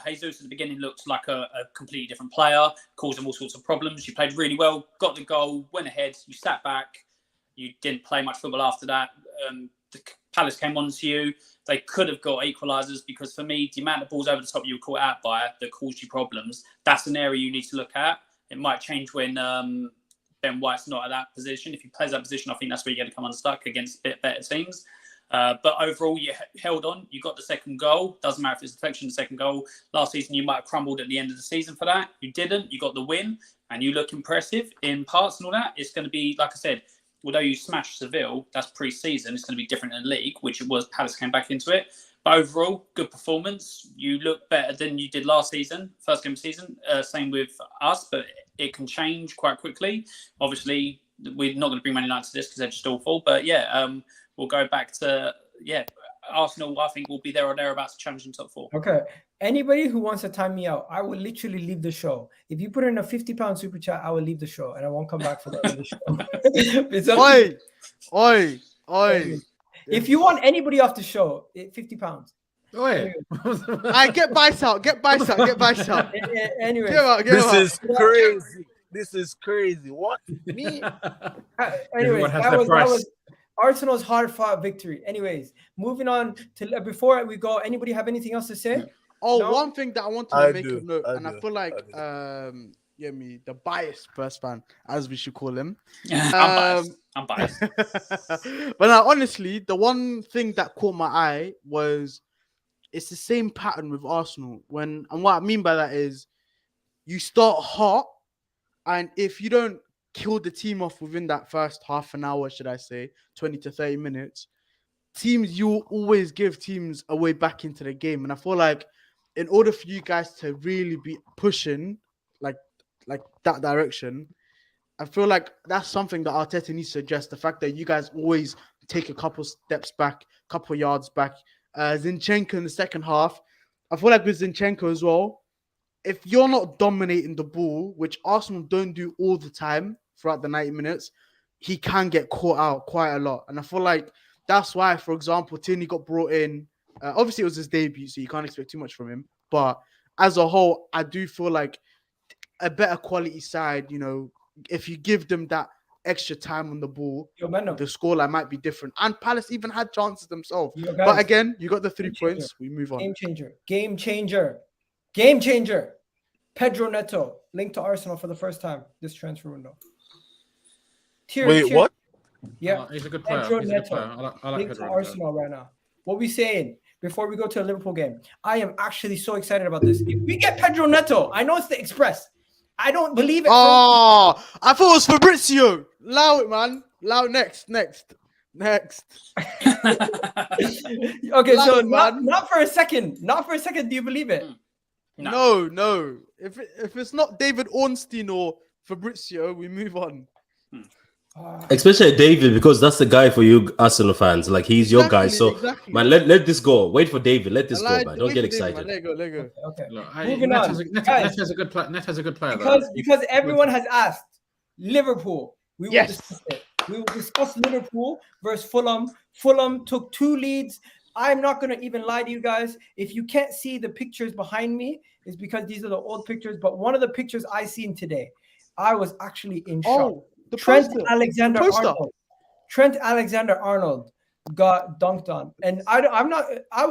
Jesus at the beginning looked like a completely different player, caused them all sorts of problems. You played really well, got the goal, went ahead, you sat back, you didn't play much football after that. The Palace came on to you. They could have got equalisers because for me, the amount of balls over the top you were caught out by that caused you problems, that's an area you need to look at. It might change when Ben White's not at that position. If he plays that position, I think that's where you're going to come unstuck against a bit better teams. But overall, you held on. You got the second goal. Doesn't matter if it's deflection, the second goal. Last season, you might have crumbled at the end of the season for that. You didn't. You got the win, and you look impressive in parts and all that. It's going to be, like I said, although you smashed Seville, that's pre-season. It's going to be different in the league, which it was. Palace came back into it. But overall, good performance. You look better than you did last season, first game of the season. Same with us, but it can change quite quickly. Obviously, we're not going to bring Man United to this because they're just awful. But yeah, we'll go back to, Arsenal, I think, will be there or thereabouts challenging top 4. Okay. Anybody who wants to time me out, I will literally leave the show. If you put in a £50 super chat, I will leave the show and I won't come back for the end of the show. Oi. If you want anybody off the show, £50. Oi. I get bites out. Anyway, This is crazy. What? Me? Anyways, that was Arsenal's hard-fought victory. Anyways, moving on to before we go, anybody have anything else to say? Oh, No? one thing that I wanted to make a note, I feel like the biased Spurs fan, as we should call him. I'm biased. But now, honestly, the one thing that caught my eye was it's the same pattern with Arsenal. And what I mean by that is you start hot, and if you don't kill the team off within that first half an hour, should I say, 20 to 30 minutes, you always give teams a way back into the game. And I feel like in order for you guys to really be pushing like that direction, I feel like that's something that Arteta needs to address. The fact that you guys always take a couple steps back, couple yards back. Zinchenko in the second half, I feel like with Zinchenko as well, if you're not dominating the ball, which Arsenal don't do all the time throughout the 90 minutes, he can get caught out quite a lot. And I feel like that's why, for example, Tierney got brought in. Obviously, it was his debut, so you can't expect too much from him. But as a whole, I do feel like a better quality side, if you give them that extra time on the ball, the scoreline might be different. And Palace even had chances themselves. But again, you got the 3 points. We move on. Game changer. Pedro Neto linked to Arsenal for the first time this transfer window. What? Yeah, he's a good player. Pedro Neto I like linked Pedro to Arsenal right now. What we saying before we go to a Liverpool game? I am actually so excited about this. If we get Pedro Neto, I know it's the Express. I don't believe it. Oh, I thought it was Fabrizio. Allow it, man. Allow next. Okay, so not for a second. Not for a second. Do you believe it? No. If it's not David Ornstein or Fabrizio, we move on. Especially David, because that's the guy for you Arsenal fans. Like, he's your guy. So, man, let this go. Wait for David. Let this go, man. Don't get excited. Let go. Okay. Look, Moving on. Netto's a good player. Netto's a good player. Because everyone has asked. Liverpool. We will discuss it. We will discuss Liverpool versus Fulham. Fulham took 2 leads. I'm not going to even lie to you guys. If you can't see the pictures behind me, it's because these are the old pictures. But one of the pictures I seen today, I was actually in shock. Trent Alexander-Arnold got dunked on, and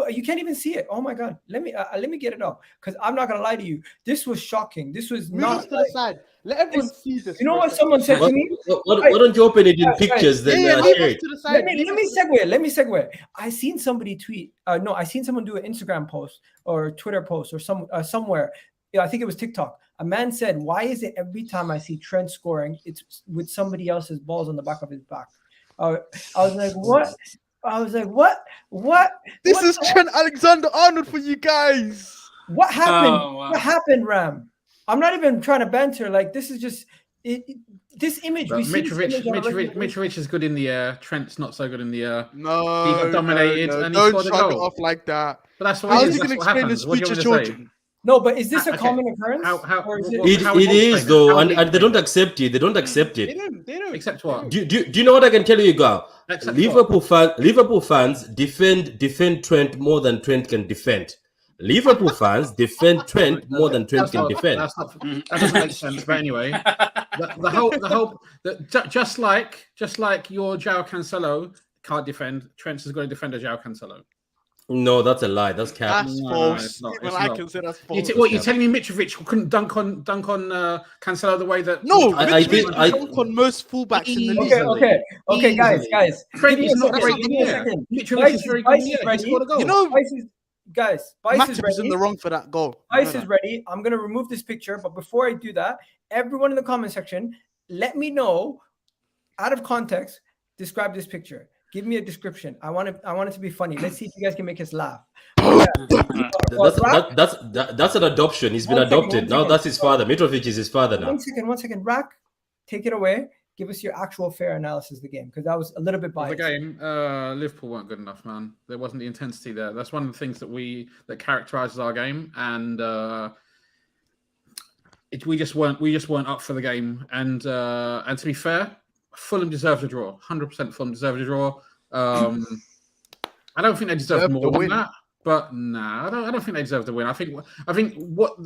you can't even see it. Oh my god, let me get it up, because I'm not gonna lie to you. This was shocking. This was not. To the side. Let everyone see this. You know what someone said to me? Why don't you open it in pictures? Then share it. Let me segue. I seen somebody tweet. I seen someone do an Instagram post or Twitter post or somewhere. Yeah, I think it was TikTok. A man said, "Why is it every time I see Trent scoring, it's with somebody else's balls on the back of his back?" I was like, "What?" What? This is Trent Alexander-Arnold for you guys. What happened? Oh, wow. What happened, Ram? I'm not even trying to banter. Like, this is just this image. But Mitrovic is good in the air. Trent's not so good in the air. No, he got dominated and he scored a goal. Don't off like that. But that's what How is he going to explain this future children? No, but is this a common occurrence? It is, though, and they don't accept it. They don't accept it. They don't. Accept what? Do you know what I can tell you, Gal? Liverpool fans defend Trent more than Trent can defend. Liverpool fans defend Trent more than Trent can defend. That doesn't make sense. But anyway, just like your João Cancelo can't defend, Trent is going to defend a João Cancelo. No, that's a lie. That's cap. That's No, false. it's not. Even I can say that's false. You're telling me Mitrovic couldn't dunk on Cancelo the way that? No, I think dunk on most fullbacks in the league. Okay, guys. Trent is not great. Give me a second. Mitrovic is very good. He scored a goal. You know, Bice is Matip is in ready. the wrong for that goal. Bice is ready. I'm gonna remove this picture, but before I do that, everyone in the comment section, let me know, out of context, describe this picture. Give me a description. I want it to be funny. Let's see if you guys can make us laugh. That's an adoption. He's been adopted. Now that's his father. Mitrovic is his father now. One second. Rack, take it away. Give us your actual fair analysis of the game, because that was a little bit biased. The game, Liverpool weren't good enough, man. There wasn't the intensity there. That's one of the things that characterizes our game, and we just weren't up for the game. And to be fair, Fulham deserved a draw. 100% Fulham deserved a draw. I don't think they deserved more than that, but I don't think they deserved the win. I think what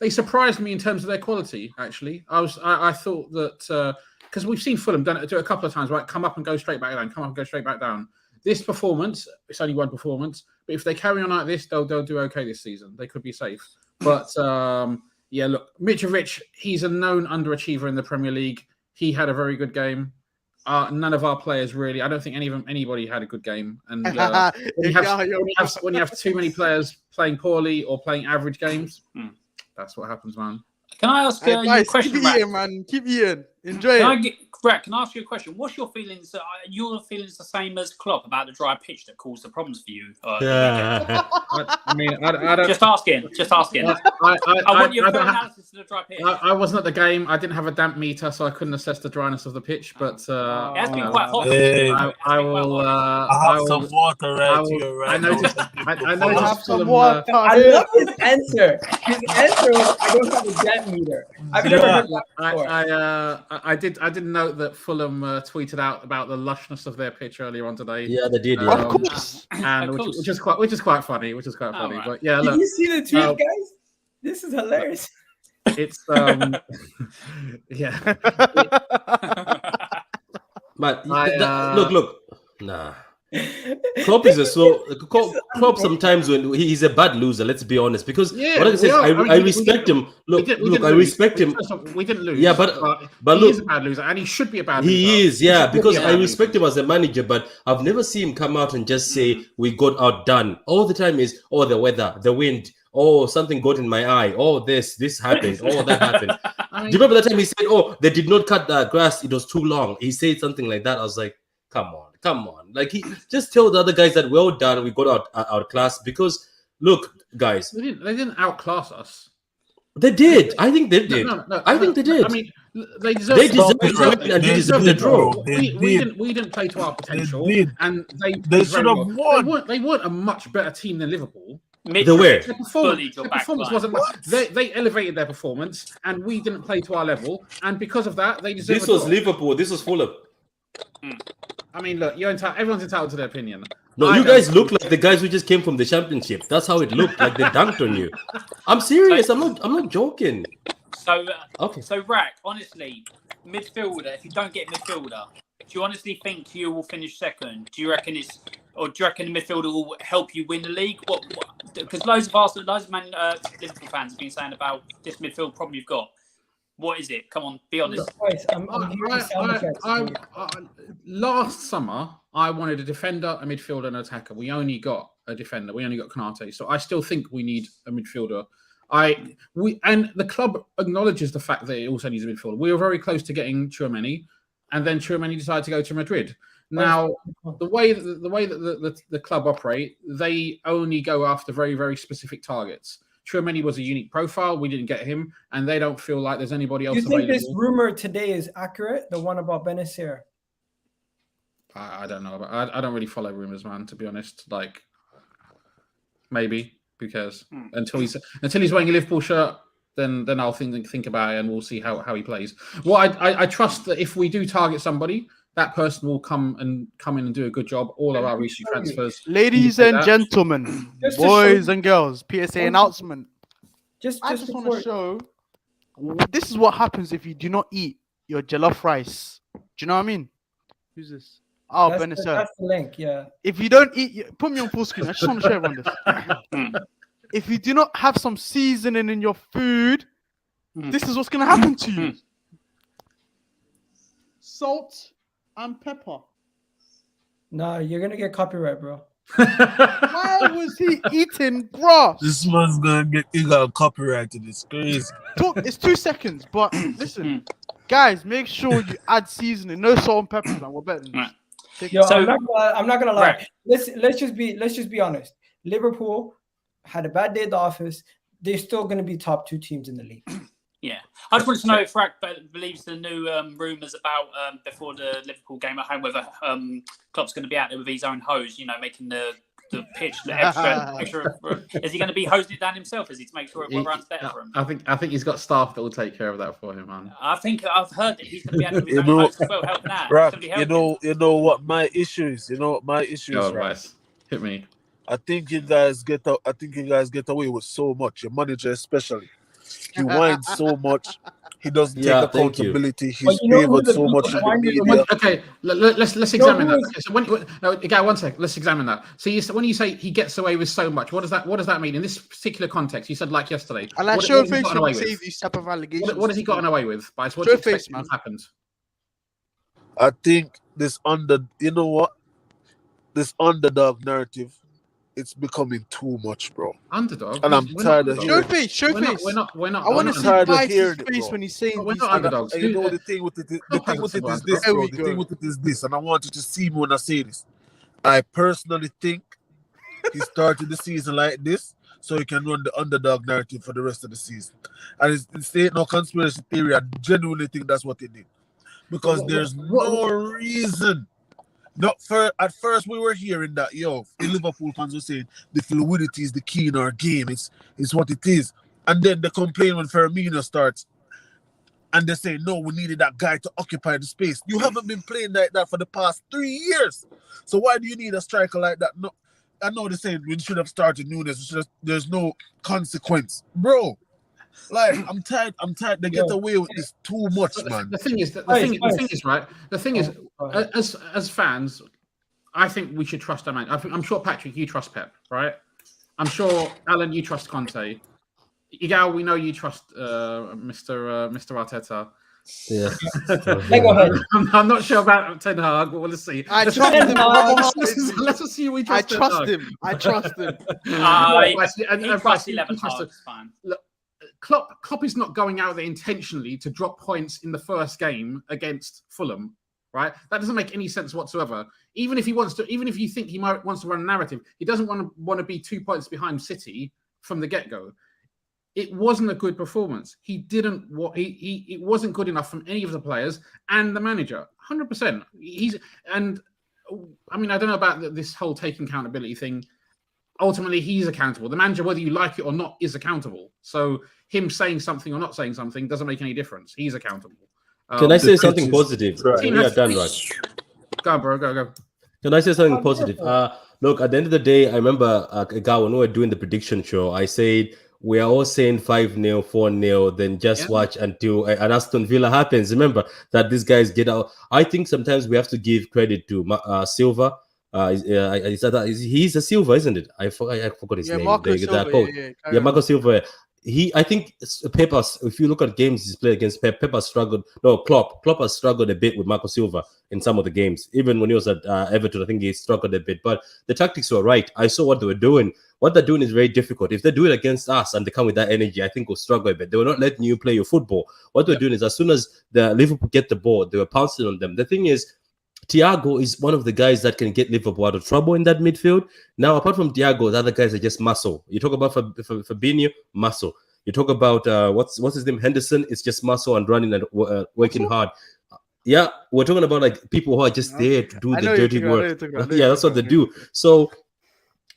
they surprised me in terms of their quality. Actually, I thought that because we've seen Fulham do it a couple of times, right? Come up and go straight back down. Come up and go straight back down. This performance, it's only one performance, but if they carry on like this, they'll do okay this season. They could be safe. But yeah, look, Mitrovic, he's a known underachiever in the Premier League. He had a very good game. None of our players really. I don't think anybody had a good game. And when you have too many players playing poorly or playing average games, that's what happens, man. Can I ask you a question, Keep eating, man. Keep eating. Enjoy it. Can I ask you a question? What's your feelings? Your feelings the same as Klopp about the dry pitch that caused the problems for you? Yeah. I don't. Just asking. I want your fair analysis of the dry pitch. I wasn't at the game. I didn't have a damp meter, so I couldn't assess the dryness of the pitch. But it has been quite hot. I will. I have some water right here, right? I noticed. Have some Fulham, water. I love his answer. His answer was, "I don't have a damp meter." I've never heard that before. I did note that Fulham tweeted out about the lushness of their pitch earlier on today. Yeah, they did. Of course. And which is quite funny. Right. But yeah, Did look, you see the tweet, guys? This is hilarious. it's yeah. But look. Nah. Klopp is Klopp sometimes when he's a bad loser. Let's be honest, because what I say, I respect him. I respect him. We didn't lose. Yeah, but he look, is a bad loser, and he should be a bad loser. He is, yeah, because I respect him as a manager, but I've never seen him come out and just say we got outdone. All the time is the weather, the wind. Oh, something got in my eye. Oh, this happened. Oh, that happened. Do you remember the time he said, "Oh, they did not cut the grass; it was too long"? He said something like that. I was like, come on. Like, he just tell the other guys that well done, we got outclassed. Because look, guys, they didn't outclass us. They did. I think they did. I think they did. I mean, they deserved the draw. We didn't play to our potential, and they should have won. They weren't a much better team than Liverpool. They were. Their performance wasn't much. They elevated their performance, and we didn't play to our level. And because of that, they deserved. This was Liverpool. This was Fulham. I mean, look, everyone's entitled to their opinion. No, you guys look like the guys who just came from the championship. That's how it looked. Like they dunked on you. I'm serious. I'm not joking. So, okay. So, Rack, honestly, midfielder. If you don't get midfielder, do you honestly think you will finish second? Do you reckon the midfielder will help you win the league? What? Because loads of Liverpool fans have been saying about this midfield problem you've got. What is it? Come on, be honest. Last summer, I wanted a defender, a midfielder, and an attacker. We only got a defender. We only got Konate. So I still think we need a midfielder. And the club acknowledges the fact that it also needs a midfielder. We were very close to getting Tchouaméni, and then Tchouaméni decided to go to Madrid. Now, the way that the club operate, they only go after very, very specific targets. Tchouaméni was a unique profile. We didn't get him, and they don't feel like there's anybody else available. You think this rumor today is accurate? The one about Benacer? I don't know. I don't really follow rumors, man. To be honest, like maybe who cares? Until he's wearing a Liverpool shirt, then I'll think about it, and we'll see how he plays. Well, I trust that if we do target somebody, that person will come in and do a good job. All of our recent transfers. Ladies and gentlemen, boys and girls, PSA announcement. I just want to show. This is what happens if you do not eat your jollof rice. Do you know what I mean? Who's this? Oh, That's Benisser. the link, yeah. If you don't eat, put me on full screen. I just want to show everyone this. If you do not have some seasoning in your food, this is what's going to happen to you. Salt and pepper. No, you're gonna get copyright, bro. Why was he eating grass? This man's gonna get copyrighted. It's crazy. It's 2 seconds, but listen, guys, make sure you add seasoning. No salt and pepper, man. We're better than this. Yo, So- I'm not gonna lie. Right. Let's just be honest. Liverpool had a bad day at the office. They're still gonna be top 2 teams in the league. Yeah, I just wanted to know if Frank believes the new rumours about before the Liverpool game at home, whether Klopp's going to be out there with his own hose, making the pitch extra. Is he going to be hosing it down himself? Is he to make sure it runs better for him? I think he's got staff that will take care of that for him, man. I think I've heard that he's going to be out there with his own hose as well, helping out. Right. It's You gonna be helping. know what my issue is. You know what my issue is, Go on, right? Rice. Hit me. I think you guys get away with so much. Your manager especially. He whines so much. He doesn't Yeah, take thank you. accountability. He's But you know who favored the so much in the people media. Okay, let's examine who that. is- Okay, so guy, 1 sec. Let's examine that. So when you say he gets away with so much, what does that mean in this particular context? You said like yesterday. And I What- show what has he face gotten away when with? save these type of allegations. What has he gotten away with? By what Show do you face, expect man. has happened? I think this underdog narrative, it's becoming too much, bro. Underdog. And I'm We're tired not of underdogs. Show hearing face. We're not. I want to underdogs. see tired of Vice's hearing it, face bro. when he's saying We're these not things. underdogs. And you know the thing with it, the thing with it is this, There bro. we The go. thing with it is this, and I want you to see me when I say this. I personally think he started the season like this so he can run the underdog narrative for the rest of the season. And it's ain't no conspiracy theory. I genuinely think that's what he did. Because there's no reason. At first we were hearing that, the Liverpool fans were saying the fluidity is the key in our game. It's what it is. And then they complain when Firmino starts. And they say, no, we needed that guy to occupy the space. You haven't been playing like that for the past 3 years. So why do you need a striker like that? No, I know they're saying we should have started Nunes. There's no consequence. Bro, like, I'm tired. They get away with this too much, man. The thing is, right. The thing is, as fans, I think we should trust our man. I'm sure Patrick, you trust Pep, right? I'm sure Alan, you trust Conte. Igal, we know you trust Mr. Arteta. Yeah. Go ahead. I'm not sure about Ten Hag, but let's see. I trust him. Let's see. We I trust. trust him. I trust him. He's plus 11 hard, it's fine. Look, Klopp is not going out there intentionally to drop points in the first game against Fulham, right? That doesn't make any sense whatsoever. Even if you think he wants to run a narrative, he doesn't want to be 2 points behind City from the get-go. It wasn't a good performance. It wasn't good enough from any of the players and the manager. 100%. I don't know about this whole taking accountability thing. Ultimately, he's accountable. The manager, whether you like it or not, is accountable. So him saying something or not saying something doesn't make any difference. He's accountable. Can I say something positive? Right. We are done, right? Go on, bro. Go. Can I say something positive? Look, at the end of the day, I remember when we were doing the prediction show, I said we are all saying 5-0, 4-0, then just watch until an Aston Villa happens. Remember that these guys get out. I think sometimes we have to give credit to Silva. He's a Silva, isn't it? I forgot his name. Marko Silva. Marko Silva. I think Pep, if you look at games he's played against Pep has struggled. No, Klopp has struggled a bit with Marko Silva in some of the games. Even when he was at Everton, I think he struggled a bit. But the tactics were right. I saw what they were doing. What they're doing is very difficult. If they do it against us and they come with that energy, I think we'll struggle a bit. They will not letting you play your football. What they're doing is as soon as the Liverpool get the ball, they were pouncing on them. The thing is, Thiago is one of the guys that can get Liverpool out of trouble in that midfield. Now, apart from Thiago, the other guys are just muscle. You talk about Fabinho, muscle. You talk about what's his name, Henderson. It's just muscle and running and working hard. Yeah, we're talking about like people who are just there to do the dirty work. Yeah, that's what they do. So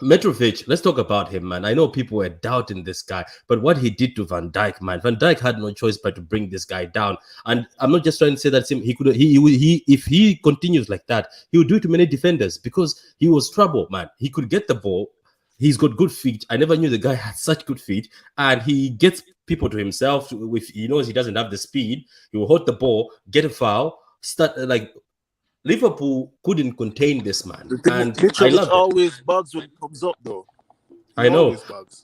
Mitrovic, let's talk about him, man. I know people were doubting this guy, but what he did to Van Dijk, man, Van Dijk had no choice but to bring this guy down. And I'm not just trying to say that if he continues like that, he would do it to many defenders because he was trouble, man. He could get the ball. He's got good feet. I never knew the guy had such good feet, and he gets people to himself. If he knows he doesn't have the speed, he will hold the ball, get a foul, start like. Liverpool couldn't contain this man, and I love it. Always bugs when it comes up, though. I know,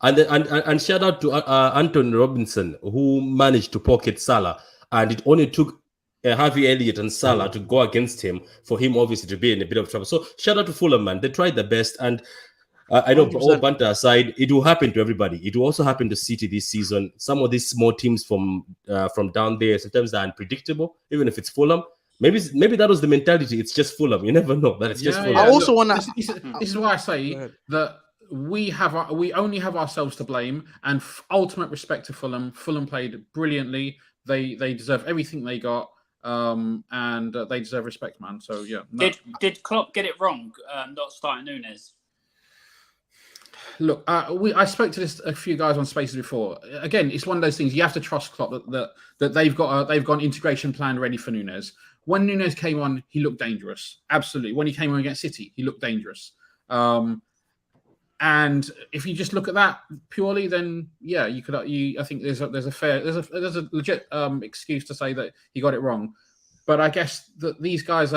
and shout out to Anton Robinson, who managed to pocket Salah, and it only took Harvey Elliott and Salah to go against him for him obviously to be in a bit of trouble. So shout out to Fulham, man. They tried their best, and I know, all banter aside, it will happen to everybody. It will also happen to City this season. Some of these small teams from down there sometimes are unpredictable, even if it's Fulham. Maybe that was the mentality. It's just Fulham. You never know that it's just Fulham. I also want to. This is why I say that we only have ourselves to blame, and ultimate respect to Fulham. Fulham played brilliantly. They deserve everything they got, and they deserve respect, man. So yeah. No. Did Klopp get it wrong? Not starting Nunes. Look, I spoke to a few guys on Spaces before. Again, it's one of those things you have to trust Klopp that they've got an integration plan ready for Nunes. When Nunes came on, he looked dangerous. Absolutely. When he came on against City, he looked dangerous. And if you just look at that purely, then yeah, you could. I think there's a legit excuse to say that he got it wrong. But I guess that these guys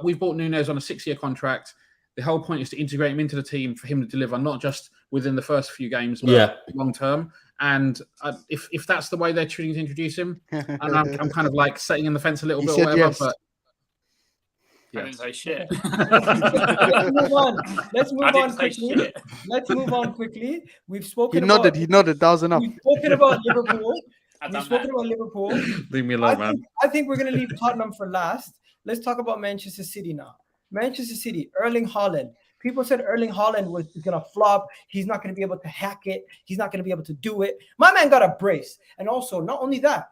we've bought Nunes on a 6-year contract. The whole point is to integrate him into the team for him to deliver, not just within the first few games, but long term. And if that's the way they're choosing to introduce him, and I'm kind of like setting in the fence a little bit or whatever. Yes. But I didn't say shit. Let's move on quickly. We've spoken. He nodded. That was enough. We've spoken about Liverpool. Leave me alone, man. I think we're going to leave Tottenham for last. Let's talk about Manchester City now. Manchester City, Erling Haaland. People said Erling Haaland was going to flop. He's not going to be able to hack it. He's not going to be able to do it. My man got a brace. And also, not only that,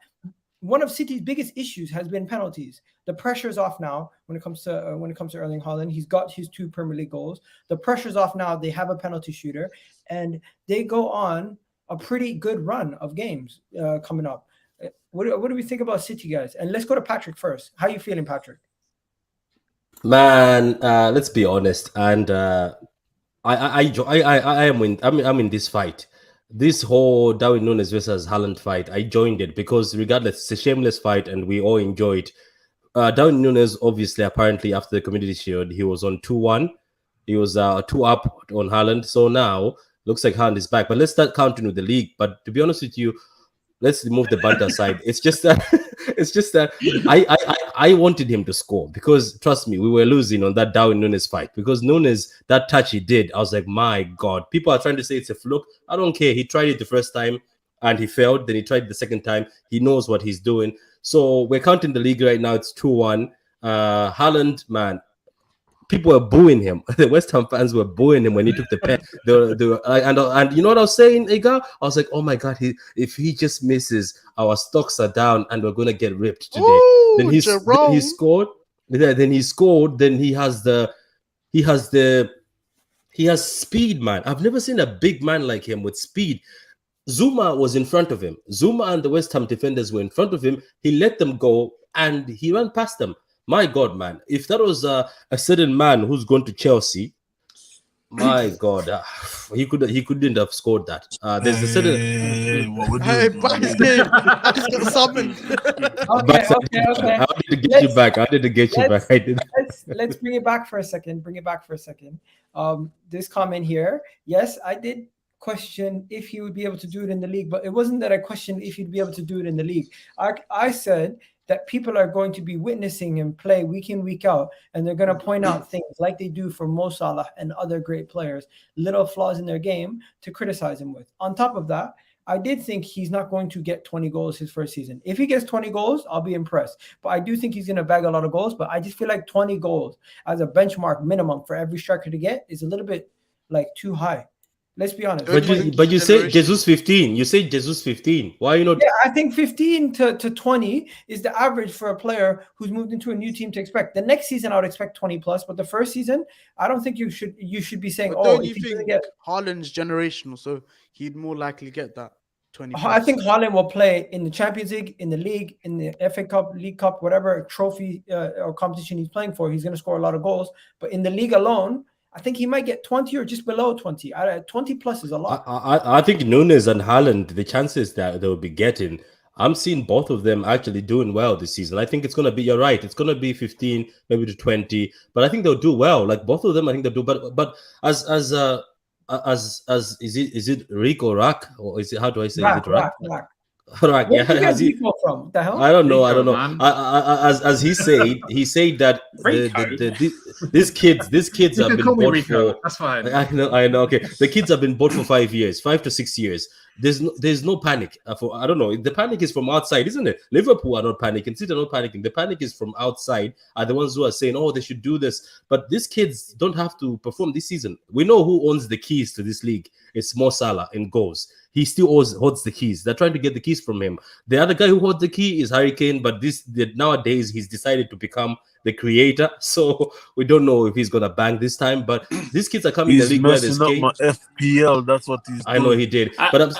one of City's biggest issues has been penalties. The pressure's off now when it comes to Erling Haaland. He's got his 2 Premier League goals. The pressure's off now. They have a penalty shooter, and they go on a pretty good run of games coming up. What do we think about City, guys? And let's go to Patrick first. How are you feeling, Patrick? Man, let's be honest, and I'm in this fight. This whole Darwin Núñez versus Haaland fight, I joined it because regardless, it's a shameless fight, and we all enjoy it. Darwin Núñez, obviously, apparently after the Community Shield, he was on 2-1. He was 2 up on Haaland. So now looks like Haaland is back. But let's start counting with the league. But to be honest with you, let's remove the banter aside. It's just that I wanted him to score because trust me, we were losing on that Darwin Núñez fight because Núñez, that touch he did, I was like, my God, people are trying to say it's a fluke. I don't care. He tried it the first time and he failed. Then he tried it the second time. He knows what he's doing. So we're counting the league right now. It's 2-1. Haaland, man, people were booing him. The West Ham fans were booing him when he took the pen. And you know what I was saying, Ega? I was like, oh my God, if he just misses, our stocks are down and we're gonna get ripped today. Ooh, then he scored. Then he scored. Then he has speed, man. I've never seen a big man like him with speed. Zuma was in front of him. Zuma and the West Ham defenders were in front of him. He let them go and he ran past them. My God, man. If that was a certain man who's going to Chelsea, my God, he couldn't have scored that. There's a certain... Hey, back his game. I just got summoned. Okay. I wanted to get you back. I did. Let's bring it back for a second. This comment here. Yes, I did question if he would be able to do it in the league, but it wasn't that I questioned if he'd be able to do it in the league. I said that people are going to be witnessing him play week in, week out, and they're going to point out things like they do for Mo Salah and other great players, little flaws in their game to criticize him with. On top of that, I did think he's not going to get 20 goals his first season. If he gets 20 goals, I'll be impressed. But I do think he's going to bag a lot of goals, but I just feel like 20 goals as a benchmark minimum for every striker to get is a little bit like too high. Let's be honest. But you say Jesus 15. You say Jesus 15. Why are you not? Yeah, I think 15 to 20 is the average for a player who's moved into a new team to expect. The next season, I would expect 20 plus, but the first season, I don't think you should be saying, But oh, don't you if think get. Haaland's generational, so he'd more likely get that 20 plus? I think Haaland will play in the Champions League, in the league, in the FA Cup, League Cup, whatever trophy or competition he's playing for. He's going to score a lot of goals. But in the league alone, I think he might get 20 or just below 20. 20 plus is a lot. I think Nunes and Haaland, the chances that they'll be getting, I'm seeing both of them actually doing well this season. I think it's going to be, you're right, it's going to be 15, maybe to 20, but I think they'll do well. Like both of them, I think they'll do. But as is it Rick or Rack, or is it, how do I say? Rack, is it Rack? Where did you get Rico from? What the hell? I don't know. Man. As he said that these kids have been bought for. That's fine. I know. Okay, the kids have been bought for 5 years, 5 to 6 years. There's no panic. I don't know. The panic is from outside, isn't it? Liverpool are not panicking. City are not panicking. The panic is from outside. Are the ones who are saying, "Oh, they should do this." But these kids don't have to perform this season. We know who owns the keys to this league. It's Mo Salah in goals. He still holds the keys. They're trying to get the keys from him. The other guy who holds the key is Harry Kane, but nowadays he's decided to become the creator. So we don't know if he's gonna bang this time. But these kids are coming in the league where there's messing up my FPL. That's what he's doing. I know he did. But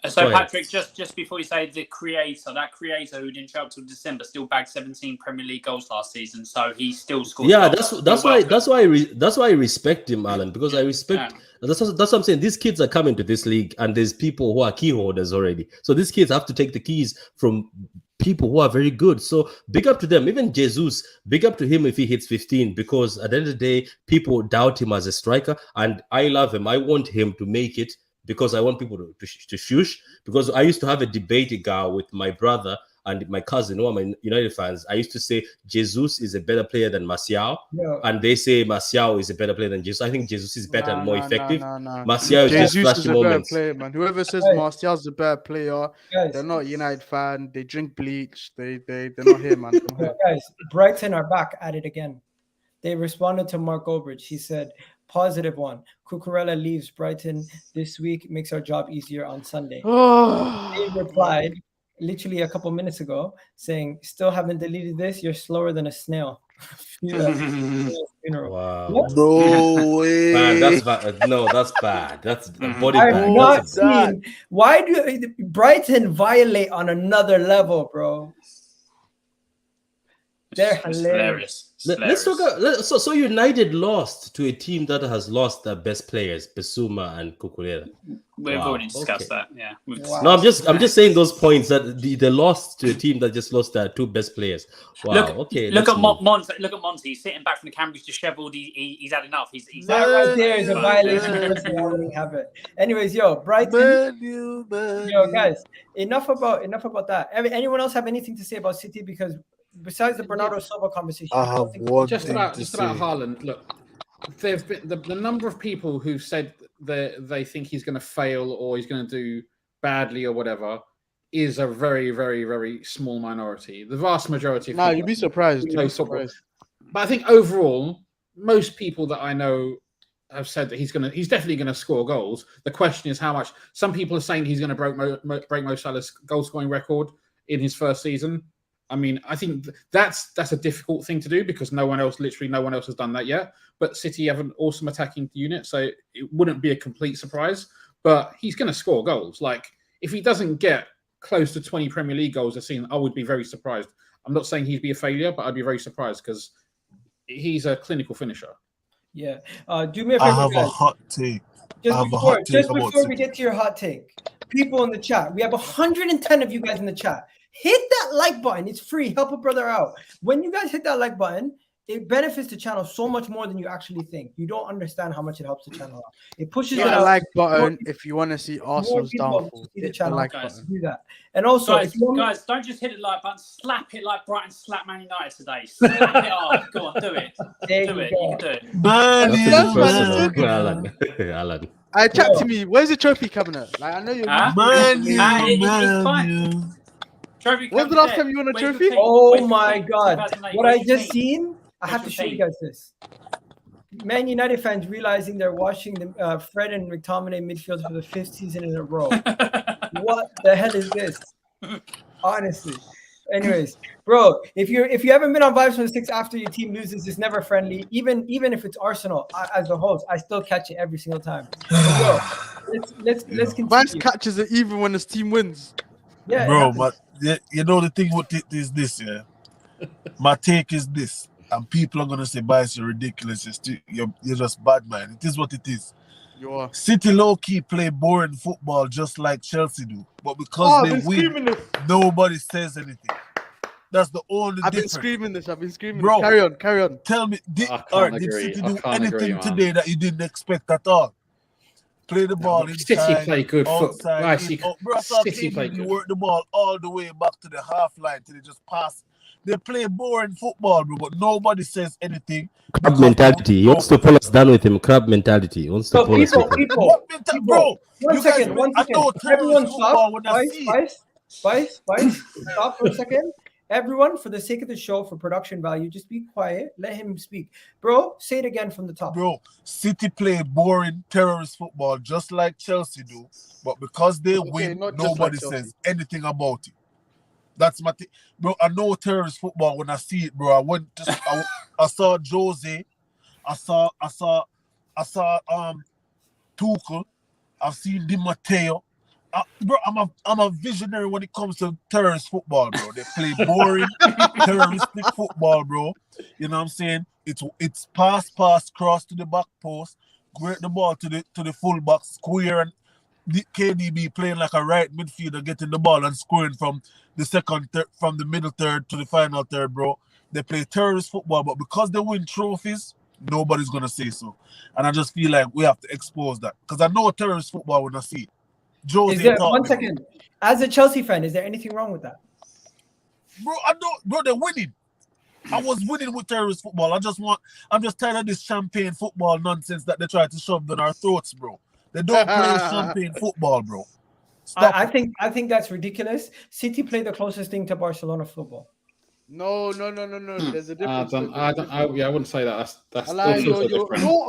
so Patrick, just before you say that creator who didn't show up till December still bagged 17 Premier League goals last season, so he still scored. Yeah, that's why I respect him, Alan, because I respect. Yeah. That's what I'm saying. These kids are coming to this league, and there's people who are key holders already. So these kids have to take the keys from people who are very good. So big up to them. Even Jesus, big up to him if he hits 15, because at the end of the day, people doubt him as a striker, and I love him. I want him to make it, because I want people to shush. Because I used to have a debate with my brother and my cousin, who are my United fans. I used to say Jesus is a better player than Martial, and they say Martial is a better player than Jesus. I think Jesus is better and more effective. Martial is just flashy moments. Player, man. Whoever says Martial's a better player, they're not a United fan. They drink bleach. They're not here, man. Guys, Brighton are back at it again. They responded to Marko. He said, positive one. Cucurella leaves Brighton this week, makes our job easier on Sunday. They replied literally a couple minutes ago saying, still haven't deleted this? You're slower than a snail. Wow. No way. Man, that's bad. No, that's bad. That's body I've bag. not seen. Why do Brighton violate on another level, bro? They're hilarious. Let's talk about, so United lost to a team that has lost their best players, Bissouma and Cucurella. We've already discussed that. Yeah. Wow. No, I'm just saying those points that they lost to a team that just lost their two best players. Wow. Look at Monty. Look at Monty. He's sitting back from the camera. He's dishevelled. He's had enough. That right there is a violation. I wouldn't have it. Anyways, Brighton. Guys, enough about that. Anyone else have anything to say about City? Because besides the Bernardo Silva conversation, I have one just thing about to say. Haaland. Look, there've been the number of people who said that they think he's going to fail or he's going to do badly or whatever is a very, very, very small minority. The vast majority. No, you'd be surprised. But I think overall, most people that I know have said that he's definitely going to score goals. The question is how much. Some people are saying he's going to break Mo Salah's goal scoring record in his first season. I mean, I think that's a difficult thing to do because no one else has done that yet. But City have an awesome attacking unit, so it wouldn't be a complete surprise. But he's going to score goals. Like, if he doesn't get close to 20 Premier League goals a season, I would be very surprised. I'm not saying he'd be a failure, but I'd be very surprised because he's a clinical finisher. Yeah. Do me a favor, I have guys. a hot take. Just before we get to your hot take, people in the chat, we have 110 of you guys in the chat. Hit that like button. It's free. Help a brother out. When you guys hit that like button, it benefits the channel so much more than you actually think. You don't understand how much it helps the channel out. It pushes it out. Like button if you want to see Arsenal's downfall. Hit the like button. Do that. And also, guys, don't just hit the like button. Slap it like Brighton slapped Man United today. Slap it hard. Go on, do it. You can do it. Alan. Chat to me. Where's the trophy cabinet? Like, I know you're. It's fine. When's the last time you won a trophy? Oh my God. What I just seen, I have to show you guys this. Man United fans realizing they're watching the Fred and McTominay midfield for the 5th season in a row. What the hell is this? Honestly. Anyways, bro, if you haven't been on Vibes from the Six after your team loses, it's never friendly. Even if it's Arsenal, as the host, I still catch it every single time. So, let's continue. Vice catches it even when his team wins. Yeah, Bro, but you know the thing with it is this, yeah. My take is this, and people are gonna say, "Bias, you're ridiculous. You're just bad, man." It is what it is. You are. City low-key play boring football just like Chelsea do, but because they win, nobody says anything. That's the only I've difference. been screaming this. Bro, Carry on. Tell me, did City do anything man. today that you didn't expect at all? Play the ball inside, City play good football. football. You work the ball all the way back to the half line till they just pass. They play boring football, bro, but nobody says anything. Crab mentality. He wants to pull us down with him. Crab mentality. He wants to pull us with him. Bro, One second. Everyone stop. Spice, stop for a second. Everyone, for the sake of the show, for production value, just be quiet. Let him speak. Bro, say it again from the top. Bro, City play boring terrorist football just like Chelsea do, but because they win, nobody says anything about it. That's my thing. Bro, I know terrorist football when I see it, bro. I saw Jose. I saw Tuchel. I've seen Di Matteo. Bro, I'm a visionary when it comes to terrorist football, bro. They play boring terroristic football, bro. You know what I'm saying? It's pass, cross to the back post, great the ball to the full back square, and the KDB playing like a right midfielder, getting the ball and scoring from the middle third to the final third, bro. They play terrorist football, but because they win trophies, nobody's gonna say so. And I just feel like we have to expose that because I know terrorist football when I see it. One second. As a Chelsea fan, is there anything wrong with that? Bro, I don't. Bro, they're winning. I was winning with terrorist football. I'm just tired of this champagne football nonsense that they try to shove down our throats, bro. They don't play champagne football, bro. I think that's ridiculous. City play the closest thing to Barcelona football. No. There's a difference. I wouldn't say that. That's you're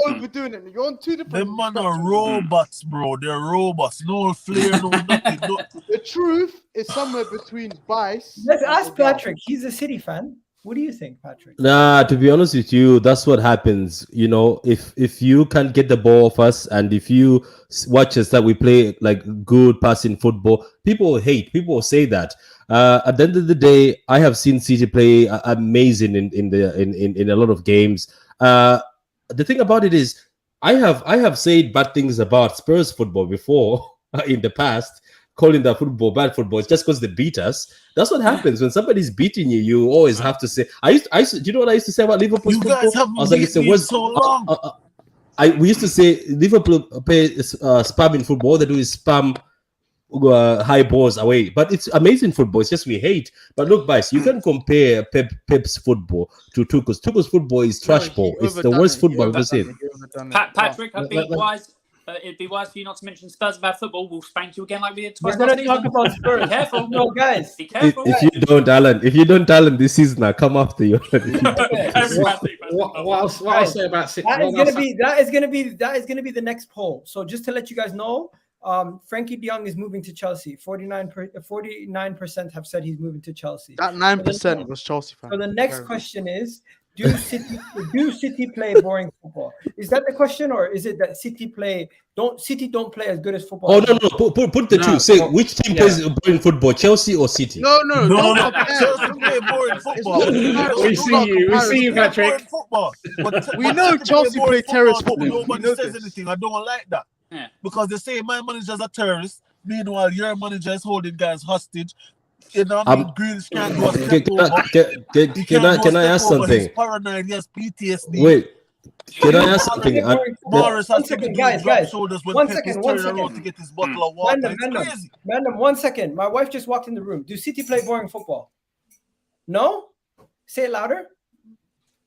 overdoing it. You're on two different. Them man are robots, bro. They're robots. No flair, no nothing. No. The truth is somewhere between Vice. Let's ask Patrick. He's a City fan. What do you think, Patrick? Nah, to be honest with you, that's what happens. You know, if you can't get the ball off us, and if you watch us that we play like good passing football, people hate. People say that. At the end of the day, I have seen City play amazing in a lot of games. The thing about it is, I have said bad things about Spurs football before in the past, calling that football bad football. It's just because they beat us. That's what happens when somebody's beating you. You always have to say. I used do you know what I used to say about Liverpool football? Guys have I was like, it's so long. We used to say Liverpool play spam in football. All they do is spam high balls away, but it's amazing football. It's just we hate. But look, guys, you can compare Pep's football to Tuchel's. Tuchel's football is trash ball. It's the worst football I've ever seen. Patrick, it'd be wise for you not to mention Spurs about football. We'll spank you again like we did twice. We're gonna talk about Spurs. Be careful, no, guys. Be careful. If you don't, Alan, this season I come after you. What else? What I'll say about City? That is gonna be the next poll. So just to let you guys know, Frenkie de Jong is moving to Chelsea. 49% have said he's moving to Chelsea. That 9% was Chelsea fans. So the next question is, do City play boring football? Is that the question, or is it that City don't play as good as football? Oh no. Put the two. Say which team plays boring football, Chelsea or City? No. Chelsea play boring football. We see you, Patrick. We know Chelsea play terrorist football. Nobody says anything. I don't like that. Yeah. Because they say my manager's a terrorist. Meanwhile, your manager is holding guys hostage. You know, Grealish can't go Can I ask something? He's paranoid. He has PTSD. Wait, can I ask something? Morris has to guys. shoulders when One Pep is second, turning around to get his bottle of water. It's crazy. Random, 1 second. My wife just walked in the room. Do City play boring football? No? Say it louder.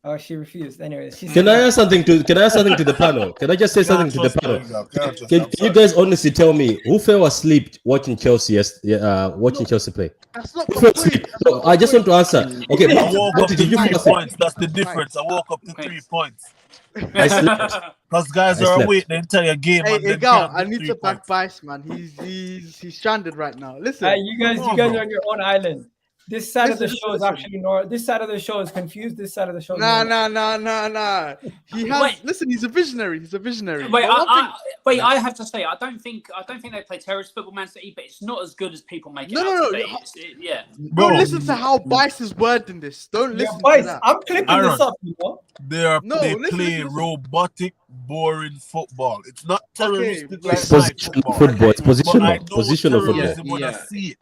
Oh, she refused. Anyway, Can I ask something to the panel? Can I just say something to the panel? Can you guys honestly tell me who fell asleep watching Chelsea Chelsea play? That's not Who the fell point. asleep? No, I just want to answer. Okay, I woke up to did you 3 fall asleep? points. That's the difference. I woke up to 3 points. I slept. Because guys I are slept. awake the entire game. Hey, and then Egal, can't I get need 3 to back points. Bice, man. He's stranded right now. Listen, you guys Come on, are bro. on your own island. This side of the Listen, show is listen. actually this side of the show is confused. This side of the show is nah. normal. He has. Wait. Listen, he's a visionary. Wait, Wait, But one thing- I have to say, I don't think they play terrorist football, Man City, but it's not as good as people make it No, out no, to no, be. Yeah. Bro, Don't listen to how Bice is wording this. Don't Yeah, listen to boys, that. I'm clipping Aaron. this up, you know. they listen, play listen. robotic, boring football. It's not terroristic but- like It's my positional football. It's But I positional. know Positional terrorism football. when I Yeah. see it.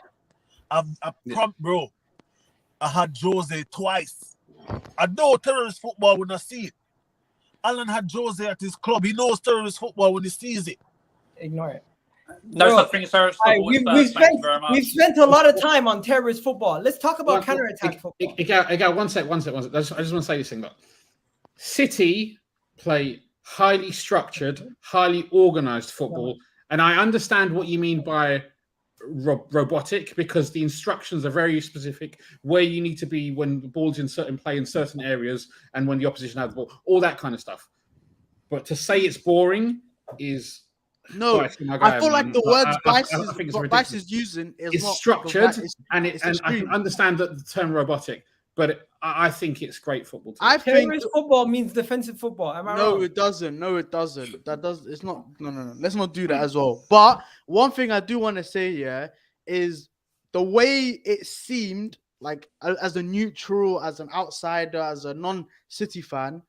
Bro, I had Jose twice. I know terrorist football when I see it. Alan had Jose at his club. He knows terrorist football when he sees it. Ignore it. No Bro, such thing as terrorist football. We've Thank you very much. spent a lot of time on terrorist football. Let's talk about counter-attack football. Again, one sec. I just want to say this thing. Look, City play highly structured, highly organized football, and I understand what you mean by robotic because the instructions are very specific where you need to be when the ball's in certain play in certain areas and when the opposition has the ball, all that kind of stuff. But to say it's boring is No, Bice, my I guy, feel like man. the words I think it's Bice ridiculous. is using is It's not structured it's and it's I extreme. can understand that the term robotic, but I think it's great football. I think Terrorist football means defensive football. Am I no, wrong? it doesn't. No, it doesn't. It's not. No. Let's not do that as well. But one thing I do want to say, is the way it seemed like as a neutral, as an outsider, as a non-City fan,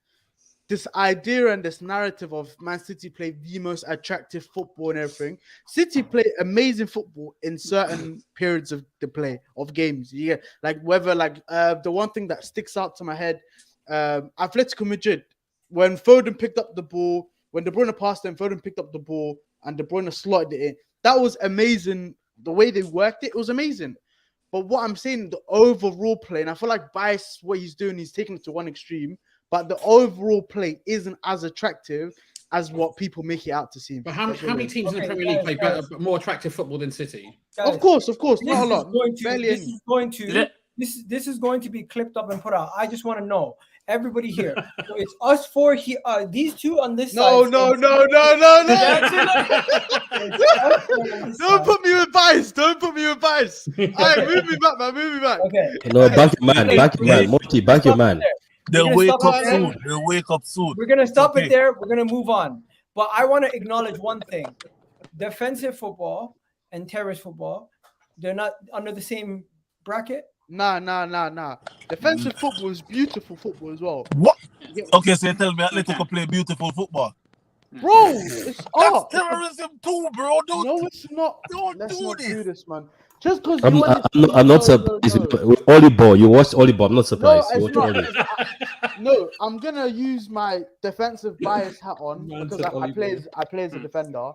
this idea and this narrative of Man City play the most attractive football and everything. City play amazing football in certain periods of the play of games. Yeah, like whether the one thing that sticks out to my head, Atletico Madrid, when Foden picked up the ball, when De Bruyne passed him, Foden picked up the ball and De Bruyne slotted it in. That was amazing. The way they worked it was amazing. But what I'm saying, the overall play, and I feel like Bice, what he's doing, he's taking it to one extreme. But the overall play isn't as attractive as what people make it out to seem. But how many teams in the Premier League play better, more attractive football than City? Of course, not a lot. This is going to be clipped up and put out. I just want to know, everybody here. So it's us four here. These two on this side. No. Don't put me with Bice. All right, move me back, man. Okay. No, back your man. Monty, back your man. They'll wake up soon. We're gonna stop it there. We're gonna move on. But I want to acknowledge one thing: defensive football and terrorist football, they're not under the same bracket. Nah. Defensive football is beautiful football as well. What? Okay, so you tell me Atletico play beautiful football. Bro, it's That's art. terrorism too, bro. No, it's not. Let's not do this, man. Just because I'm not surprised. With Ollie, you watched Ollie. I'm not surprised. No, You it's watched not. Ollie. No, I'm gonna use my defensive bias hat on because I play as a defender.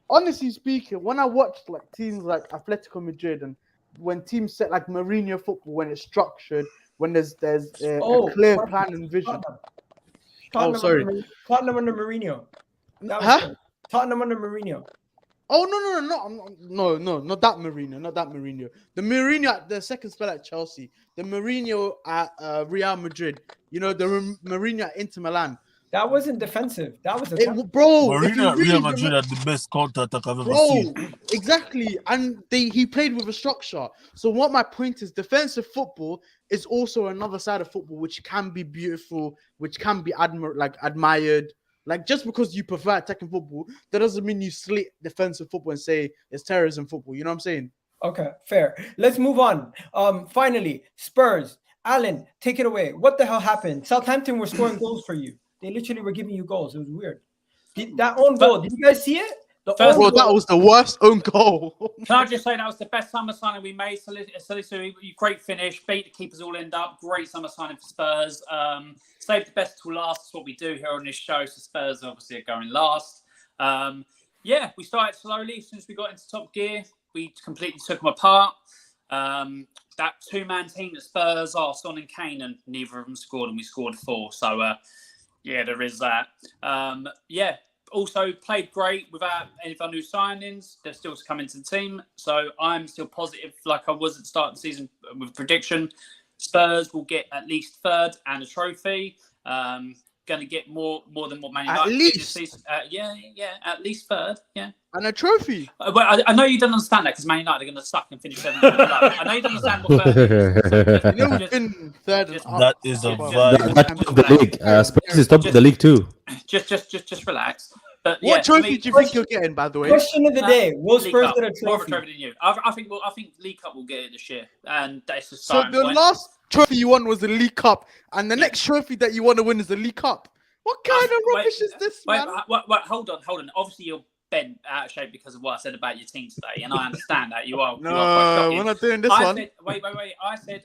Honestly speaking, when I watched like teams like Atletico Madrid and when teams set like Mourinho football, when it's structured, when there's a clear plan and vision. Tottenham Tottenham under Mourinho. Tottenham under Mourinho. Oh no, not that Mourinho. The Mourinho at the second spell at Chelsea, the Mourinho at Real Madrid. You know, the Mourinho at Inter Milan. That wasn't defensive. That was Mourinho at Real Madrid had the best counter attack I've ever seen. Exactly, and he played with a structure. So what my point is, defensive football is also another side of football which can be beautiful, which can be admired. Like, just because you prefer attacking football, that doesn't mean you slit defensive football and say it's terrorism football. You know what I'm saying? Okay, fair. Let's move on. Finally, Spurs. Alan, take it away. What the hell happened? Southampton were scoring goals for you. They literally were giving you goals. It was weird. That own goal, did you guys see it? That was the worst own goal. Can I just say that was the best summer signing we made? Salisu, great finish, beat the keepers all end up. Great summer signing for Spurs. Save the best till last. That's what we do here on this show. So Spurs obviously are going last. We started slowly. As soon as we got into top gear, we completely took them apart. that two-man team that Spurs are Son and Kane, and neither of them scored, and we scored 4. So yeah, there is that. Yeah. Also played great without any of our new signings. They're still to come into the team. So I'm still positive, like I was at the start of the season with prediction. Spurs will get at least 3rd and a trophy. Going to get more than what Man United At did least. this season. Yeah, at least 3rd. Yeah. And a trophy. But I know you don't understand that because Man United are going to suck and finish 7th. I know you don't understand what 3rd is. So You know, we've been 3rd and That is a Just- vibe. That's top of the league. Spurs is top of the league too. Just relax. But What yeah, trophy do you think you're getting, by the way? Question of the day: will League Spurs Cup. get a More of a trophy? trophy than you. I think League Cup will get it this year, and that's the So starting the point. last trophy you won was the League Cup, and the next trophy that you want to win is the League Cup. What kind of Wait, rubbish is this, Wait, man? hold on. Obviously, you're bent out of shape because of what I said about your team today, and I understand that you are. you are quite No, shocking. we're not doing this I one. said, wait. I said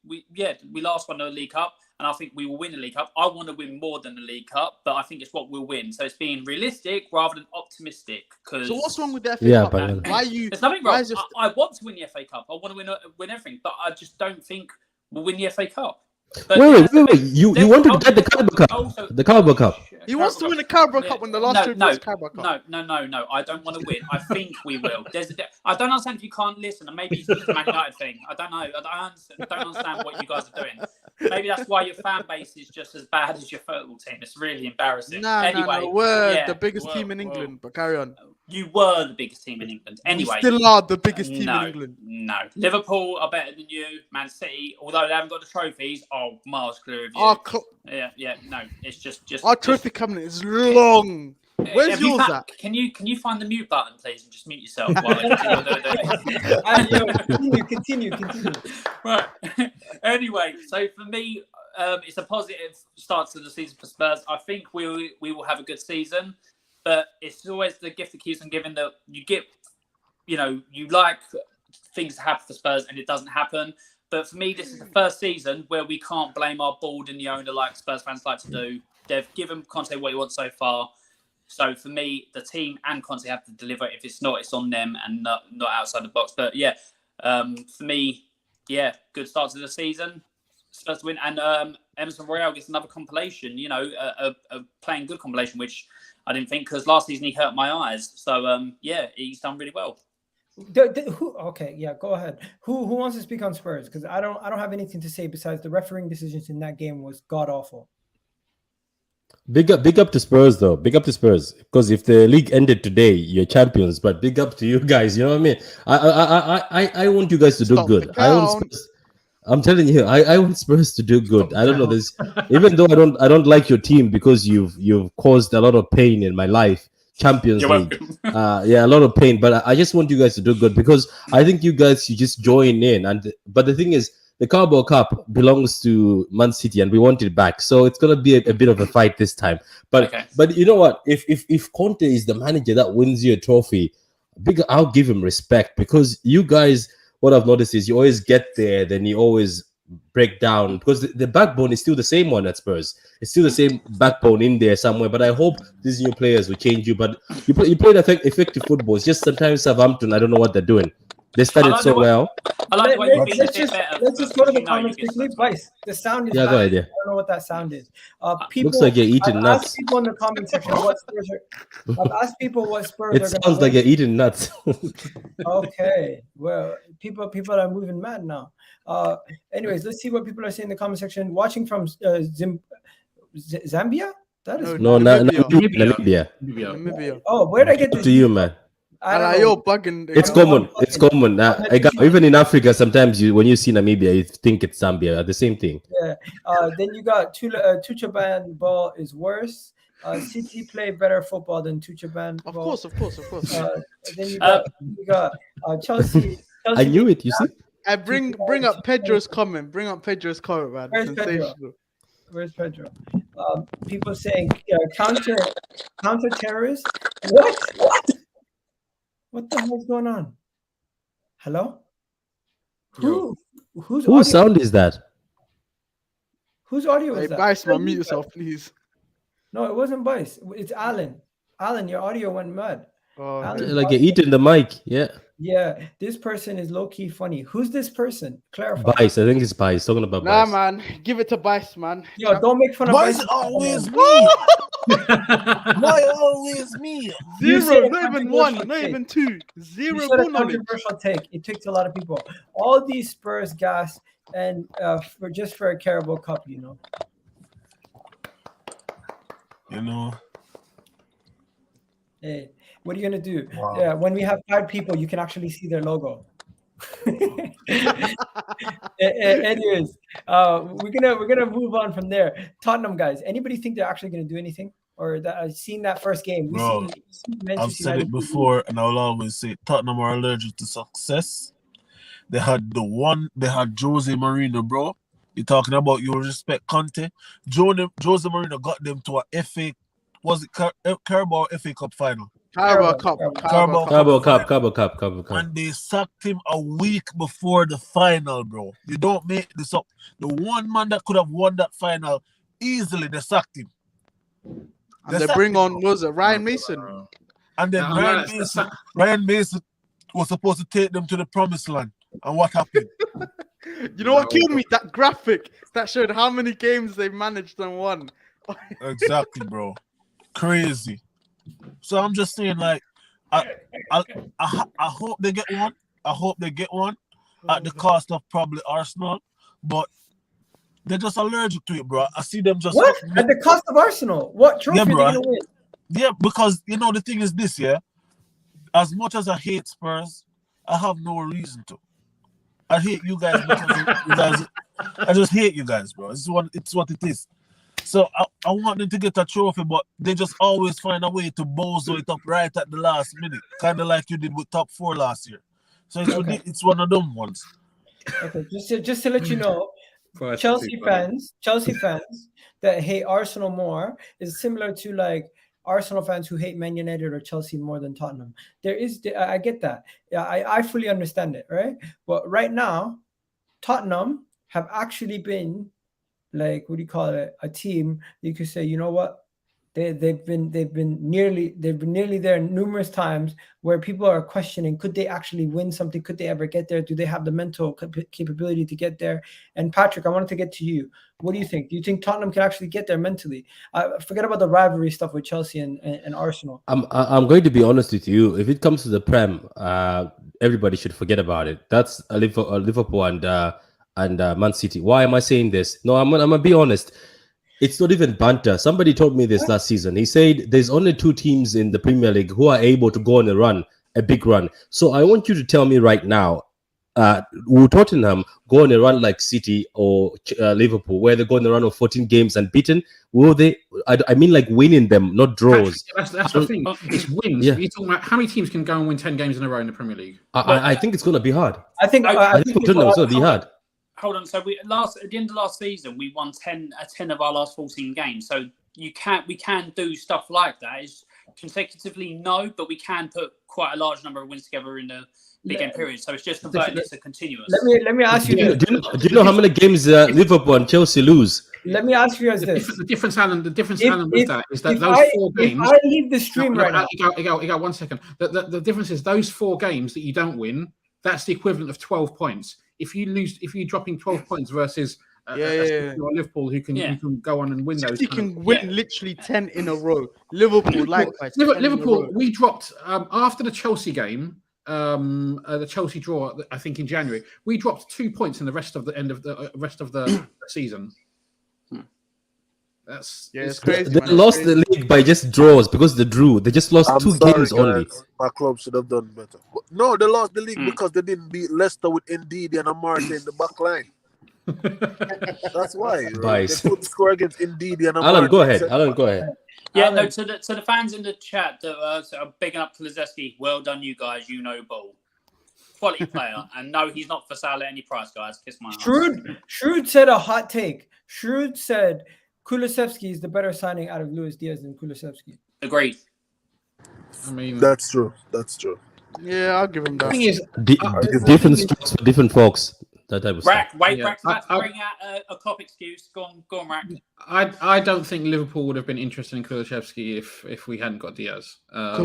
we last won the League Cup, and I think we will win the League Cup. I want to win more than the League Cup, but I think it's what we'll win. So it's being realistic rather than optimistic. Because So what's wrong with the FA Yeah, Cup? but- Man? Why are you? there's nothing why wrong. is your- I want to win the FA Cup. I want to win everything, but I just don't think we'll win the FA Cup. But Wait. that's the thing. You There's wanted to also- get the Carabao Cup. also- The Carabao Cup. He wants to win the Carabao Cup when the last trophy was Carabao Cup. No. I don't want to win. I think we will. I don't understand if you can't listen, and maybe it's just a Man United thing. I don't know. I don't understand what you guys are doing. Maybe that's why your fan base is just as bad as your football team. It's really embarrassing. No. We're yeah, the biggest whoa, team in whoa. England, but carry on. You were the biggest team in England. Anyway, We still are the biggest team no, in England. No, Liverpool are better than you. Man City, although they haven't got the trophies, miles clear of you. No, it's just Our trophy cabinet is long. Where's Have you yours fa- at? Can you find the mute button, please, and just mute yourself while I continue. Continue. Right. Anyway, so for me, it's a positive start to the season for Spurs. I think we will have a good season, but it's always the gift that keeps on giving. That you get, you like things to happen for Spurs, and it doesn't happen. But for me, this is the first season where we can't blame our board and the owner like Spurs fans like to do. They've given Conte what he wants so far. So for me, the team and Conte have to deliver. If it's not, it's on them and not outside the box. But yeah, for me, good start to the season. Spurs to win. And Emerson Royale gets another compilation, a playing good compilation, which I didn't think because last season he hurt my eyes. So he's done really well. Okay, yeah, go ahead. Who wants to speak on Spurs? Because I don't have anything to say besides the refereeing decisions in that game was god awful. Big up to Spurs though. Big up to Spurs because if the league ended today, you're champions. But big up to you guys. You know what I mean? I want you guys to do Stop good. the I want count. Spurs. I'm telling you, I want Spurs to do good. I don't know this. Even though I don't like your team because you've caused a lot of pain in my life. Champions You're League, a lot of pain. But I just want you guys to do good because I think you just join in. But the thing is, the Carabao Cup belongs to Man City, and we want it back. So it's gonna be a bit of a fight this time. But you know what? If Conte is the manager that wins you a trophy, I'll give him respect because you guys. What I've noticed is you always get there, then you always break down because the backbone is still the same one at Spurs. It's still the same backbone in there somewhere. But I hope these new players will change you. But you played effective football. It's just sometimes Southampton, I don't know what they're doing. They started so well. I like the way you've been a Let's bit better. just go to the comments quickly. Vice, the sound is Yeah, bad. go ahead, yeah. I don't know what that sound is. People, Looks like you're eating I've nuts. asked people in the comment section what Spurs are. I've asked people what Spurs It are. sounds like you're eating nuts. Okay, well, people are moving mad now. Anyways, let's see what people are saying in the comment section. Watching from Zambia. That is No, Namibia. Namibia. Oh, where did I get this? To you, man. I don't know. You're bugging. It's common. It's common. Even in Africa, sometimes when you see Namibia, you think it's Zambia. The same thing. Yeah. Then you got Tuchaban ball is worse. City play better football than Tuchaban ball. Of course. Then you got Chelsea. I knew it. You see. Bring up Pedro's comment. Bring up Pedro's comment, man. Where's Pedro? Sensational. Where's Pedro? People saying counter terrorist. What? What the hell's going on? Hello? Whose audio? sound is that? Whose audio Hey, is that? Bice, man, mute yourself, please. No, it wasn't Bice. It's Alan. Alan, your audio went mad. Alan, Like you're eating the mic. Yeah. Yeah, this person is low-key funny. Who's this person? Clarify. Bice, I think it's Bice. Talking about Nah, Bice. man, give it to Bice, man. Yo, don't make fun of Why Vice. is it always me? Why always me? You Zero, said not even controversial one, not take. even two. You Zero said a ball knowledge. controversial take. It takes a lot of people. All these Spurs gas and for a Carabao Cup, you know. You know. Hey, what are you gonna do? Wow. Yeah, when we have 5 people, you can actually see their logo. Anyways, we're gonna move on from there. Tottenham guys, anybody think they're actually gonna do anything, or that I've seen that first game? We Bro, see Manchester I've said United it before, and I'll always say Tottenham are allergic to success. They had Jose Mourinho, bro. You're talking about you respect Conte. Jose Mourinho got them to a FA, was it Carabao FA Cup final? Carabao Cup. Carabao Cup. And they sacked him a week before the final, bro. You don't make this up. The one man that could have won that final easily, they sacked him. And they bring on, what was it, Ryan Mason? And then Ryan Mason was supposed to take them to the promised land. And what happened? You know what killed me? That graphic that showed how many games they managed and won. Exactly, bro. Crazy. So I'm just saying, like, I hope they get one. I hope they get one at the cost of probably Arsenal, but they're just allergic to it, bro. I see them just what at the cost of Arsenal. What trophy are they gonna win? Yeah, because you know the thing is this, yeah. As much as I hate Spurs, I have no reason to. I hate you guys because you guys. I just hate you guys, bro. It's what it is. So I want them to get a trophy, but they just always find a way to bozo it up right at the last minute, kind of like you did with top 4 last year. So it's one of them ones. Okay, just to let you know, Chelsea fans that hate Arsenal more is similar to like Arsenal fans who hate Man United or Chelsea more than Tottenham. I get that. Yeah, I fully understand it, right? But right now, Tottenham have actually been, like, what do you call it? A team you could say, you know what? They've been nearly there numerous times where people are questioning, could they actually win something? Could they ever get there? Do they have the mental capability to get there? And Patrick, I wanted to get to you. What do you think? Do you think Tottenham can actually get there mentally? Forget about the rivalry stuff with Chelsea and Arsenal. I'm going to be honest with you. If it comes to the Prem, everybody should forget about it. That's Liverpool and Man City. Why am I saying this? No, I'm gonna be honest. It's not even banter. Somebody told me this last season. He said there's only 2 teams in the Premier League who are able to go on a big run. So I want you to tell me right now, will Tottenham go on a run like City or Liverpool, where they go on a run of 14 games unbeaten? Will they? I mean, like winning them, not draws. That's the thing. It's wins. Yeah. You're talking about how many teams can go and win 10 games in a row in the Premier League? I think it's going to be hard. I think for Tottenham it's going to be hard. Hold on. So at the end of last season, we won 10 of our last 14 games. So we can do stuff like that. It's consecutively no, but we can put quite a large number of wins together in the big game period. So it's just converting it to continuous. Let me ask you. Do you know how many games Liverpool and Chelsea lose? Let me ask you as this. The difference, Alan, with that is that those 4 games. If I leave the stream right now. You got 1 second. The difference is those 4 games that you don't win, that's the equivalent of 12 points. If you're dropping 12 points versus Liverpool who can go on and win those. You can win literally 10 in a row. Liverpool, likewise. Liverpool, we dropped after the Chelsea game, the Chelsea draw, I think in January. We dropped 2 points in the rest of the season. It's crazy. They lost the league by just draws because they drew. They just lost 2 games only. My club should have done better. No, they lost the league because they didn't beat Leicester with Ndidi and Amartey in the back line. That's why. Right? They couldn't score against Ndidi and Amartey. Alan, go ahead. Yeah, no. To the fans in the chat that are bigging up Kulusevski, well done, you guys. You know ball. Quality player, and no, he's not for sale at any price, guys. Kiss my ass. Shrewd said a hot take. Shrewd said Kulusevski is the better signing out of Luis Diaz than Kulusevski. Agreed. I mean, that's true. Yeah, I'll give him that. The thing is, different strokes for different folks. that type of Rack, stuff. wait, Yeah. Rack's about to bring out a Klopp excuse. Go on, Rack. I don't think Liverpool would have been interested in Kulusevski if we hadn't got Diaz. I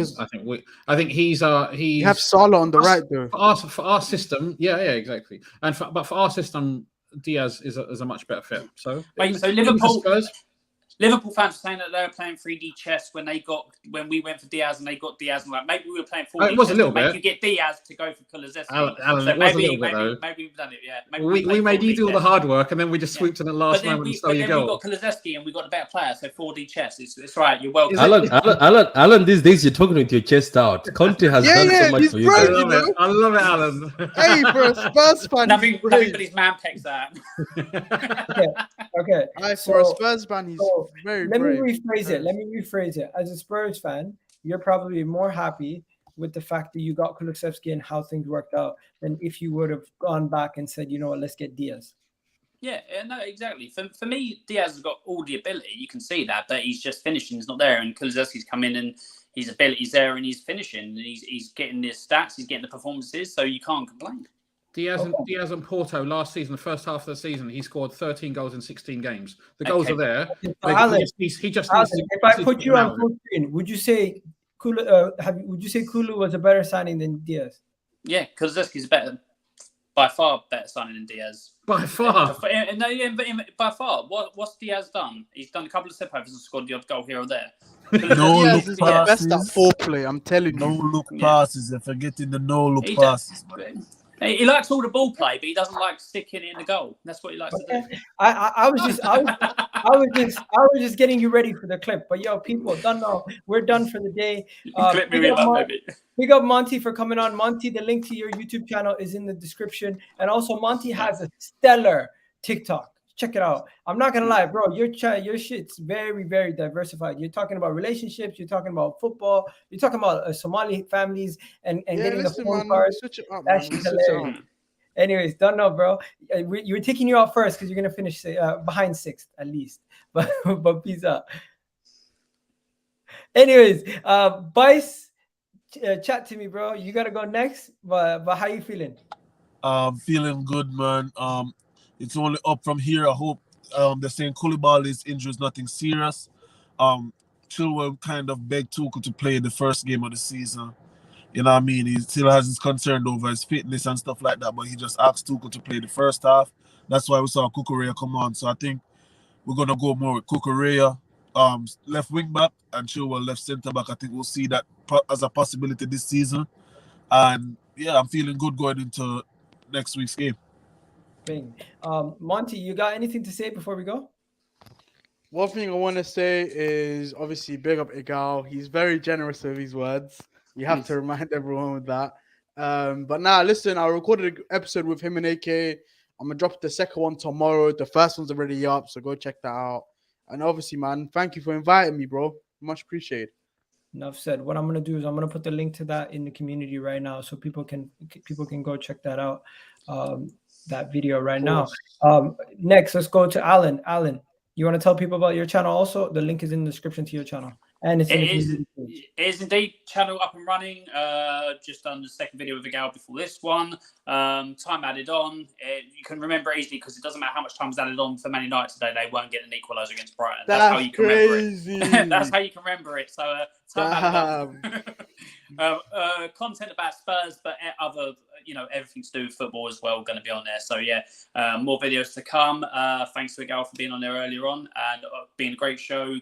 think he's You have Salah on the right though. For our system, yeah, exactly. But for our system, Diaz is a much better fit. So wait, so Liverpool fans were saying that they were playing 3D chess when we went for Diaz and they got Diaz, and like maybe we were playing 4D it was chess a little to make bit. you get Diaz to go for Kulusevski. Alan, So it was a little bit though. maybe we've done it. Yeah, maybe We made you 4D do all the chess. hard work, and then we just swooped in at the last But then moment we and stole your goal. got Kulusevski and we got a better player. So 4D chess. It's right. You're welcome. Alan, these days you're talking with your chest out. Conte has done so much he's for you. brave, guys. I love it, Alan. Hey, for a Spurs fan, Nothing he's but brave. his man pecs out. Okay. Aye, for a Spurs fan, he's very Let brave. me rephrase it. As a Spurs fan, you're probably more happy with the fact that you got Kulusevski and how things worked out than if you would have gone back and said, you know what, let's get Diaz. Yeah, no, exactly. For me, Diaz has got all the ability. You can see that, but he's just finishing is not there. And Kulusevski's come in and his ability's there and he's finishing. And he's getting the stats, he's getting the performances, so you can't complain. Diaz and Porto last season, the first half of the season, he scored 13 goals in 16 games. The goals are there. Alan, he just Alan, needs to, if I put you on full screen, would you say Kulu was a better signing than Diaz? Yeah, Kulusevski's by far better signing than Diaz. By far. By far. What's Diaz done? He's done a couple of step-overs and scored the odd goal here or there. No Diaz look is the best at passes. foreplay, I'm telling No you. look passes. They're forgetting the no look He passes. He likes all the ball play, but he doesn't like sticking it in the goal. That's what he likes to do. I was just getting you ready for the clip. But yo, people, we're done for the day. Clip me up, baby. Big up Monty for coming on. Monty, the link to your YouTube channel is in the description. And also Monty has a stellar TikTok. Check it out. I'm not gonna lie, bro. Your shit's very, very diversified. You're talking about relationships. You're talking about football. You're talking about Somali families and getting the phone cards. Switch it up, That man. shit's Switch it hilarious. up. Anyways, don't know, bro. You were taking you out first because you're gonna finish behind sixth at least. But peace out. Anyways, Bice, chat to me, bro. You gotta go next. But how you feeling? Feeling good, man. It's only up from here. I hope they're saying Koulibaly's injury is nothing serious. Chilwell kind of begged Tuchel to play the first game of the season. You know what I mean? He still has his concern over his fitness and stuff like that, but he just asked Tuchel to play the first half. That's why we saw Cucurella come on. So I think we're gonna go more with Cucurella, left wing back, and Chilwell left centre back. I think we'll see that as a possibility this season. And yeah, I'm feeling good going into next week's game. Bing. Monty, you got anything to say before we go? One thing I want to say is obviously big up Igal. He's very generous with his words. You have to remind everyone with that. But now, listen, I recorded an episode with him and AK. I'm going to drop the second one tomorrow. The first one's already up, so go check that out. And obviously, man, thank you for inviting me, bro. Much appreciated. Enough said. What I'm going to do is I'm going to put the link to that in the community right now so people can go check that out. That video right now. Next, let's go to Alan. Alan, you want to tell people about your channel also? The link is in the description to your channel. And it's It is indeed channel up and running. Just done the second video with the gal before this one. Time added on. You can remember it easily because it doesn't matter how much time was added on for Man United today. They won't get an equaliser against Brighton. That's how you can crazy. remember it. That's how you can remember it. So time added on. Content about Spurs, but other, everything to do with football as well, going to be on there. So yeah, more videos to come. Thanks to the gal for being on there earlier on and being a great show.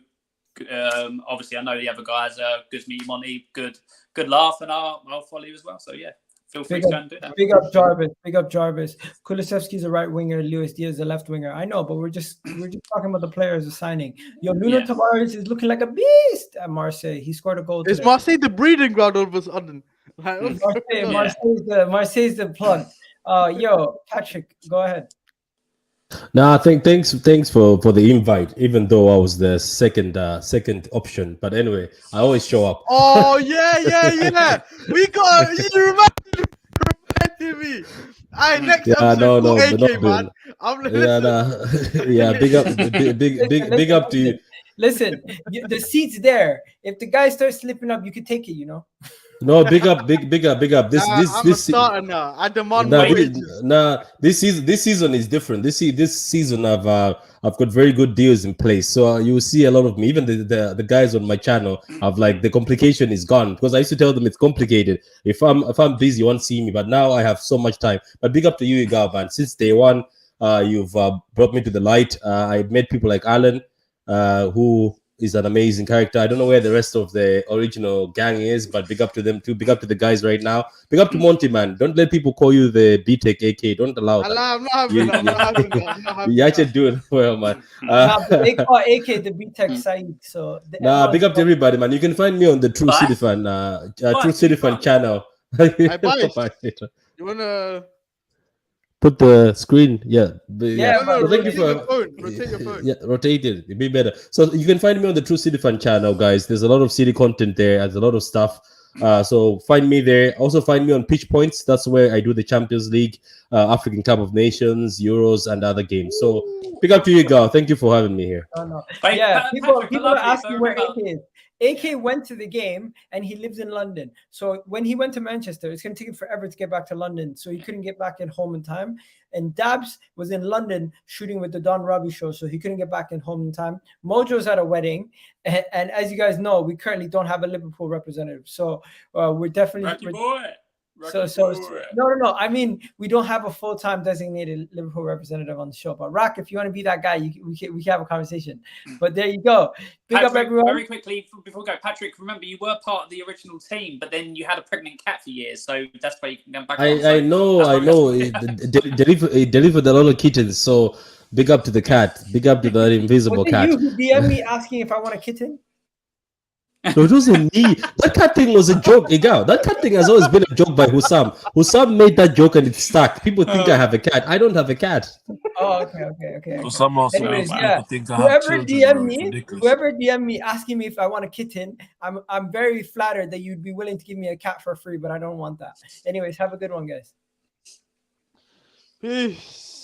Obviously, I know the other guys. Good to meet you, Monty. Good laugh, and I'll follow you as well. So yeah, feel free to go and do that. Big up Jarvis. Big up Jarvis. Kulusevski's a right winger. Luis Diaz a left winger. I know, but we're just talking about the players of signing. Yo, Nuno Tavares is looking like a beast at Marseille. He scored a goal. Is today. Marseille the breeding ground all of a sudden? Marseille's the plug. Yo, Patrick, go ahead. No, I think thanks for the invite, even though I was the second option. But anyway, I always show up. Oh yeah. We got you reminded me. Alright, next episode, AK, man. Big up to you. Listen, the seat's there. If the guy starts slipping up, you could take it. No, big up. I'm a starter now. I demand Nah, more this, wages. this season is different. This season I've got very good deals in place. So you will see a lot of me. Even the guys on my channel have like the complication is gone because I used to tell them it's complicated. If I'm busy, you won't see me. But now I have so much time. But big up to you, Igal, man. Since day one, you've brought me to the light. I met people like Alan, who is an amazing character. I don't know where the rest of the original gang is, but big up to them too. Big up to the guys right now. Big up to Monty, man. Don't let people call you the BTEC AK. Don't allow that. I'm not having that. I'm not having that. I'm not having You that. actually doing well, man. Nah, but they call AK the BTEC Saeed. So Nah, big up to everybody, man. You can find me on the True City Fan, True City Fan channel. I buy. You wanna put the screen? Yeah. no, Thank you rotate your for phone. Rotate your phone. Yeah, rotate it. It'd be better. So you can find me on the True City Fan channel, guys. There's a lot of city content there. There's a lot of stuff. So find me there. Also find me on Pitch Points. That's where I do the Champions League, African Cup of Nations, Euros, and other games. So big up to you, Gal. Thank you for having me here. Yeah, people are asking where AK is. AK went to the game and he lives in London. So when he went to Manchester, it's going to take him forever to get back to London. So he couldn't get back in home in time. And Dabs was in London shooting with the Don Robbie show. So he couldn't get back in home in time. Mojo's at a wedding. And as you guys know, we currently don't have a Liverpool representative. So we're definitely... No. I mean, we don't have a full-time designated Liverpool representative on the show. But Rock, if you want to be that guy, we can have a conversation. But there you go. Big Patrick, up everyone. Very quickly before we go, Patrick, remember you were part of the original team, but then you had a pregnant cat for years, so that's why you can come back. I know. It delivered a lot of kittens. So big up to the cat. Big up to the invisible cat. You who DM me asking if I want a kitten? No, it wasn't me. That cat thing was a joke, Igal. That cat thing has always been a joke by Hussam. Hussam made that joke and it stuck. People think I have a cat. I don't have a cat. Oh, okay. Hussam also Anyways, think I have whoever DM me asking me if I want a kitten, I'm very flattered that you'd be willing to give me a cat for free, but I don't want that. Anyways, have a good one, guys. Peace.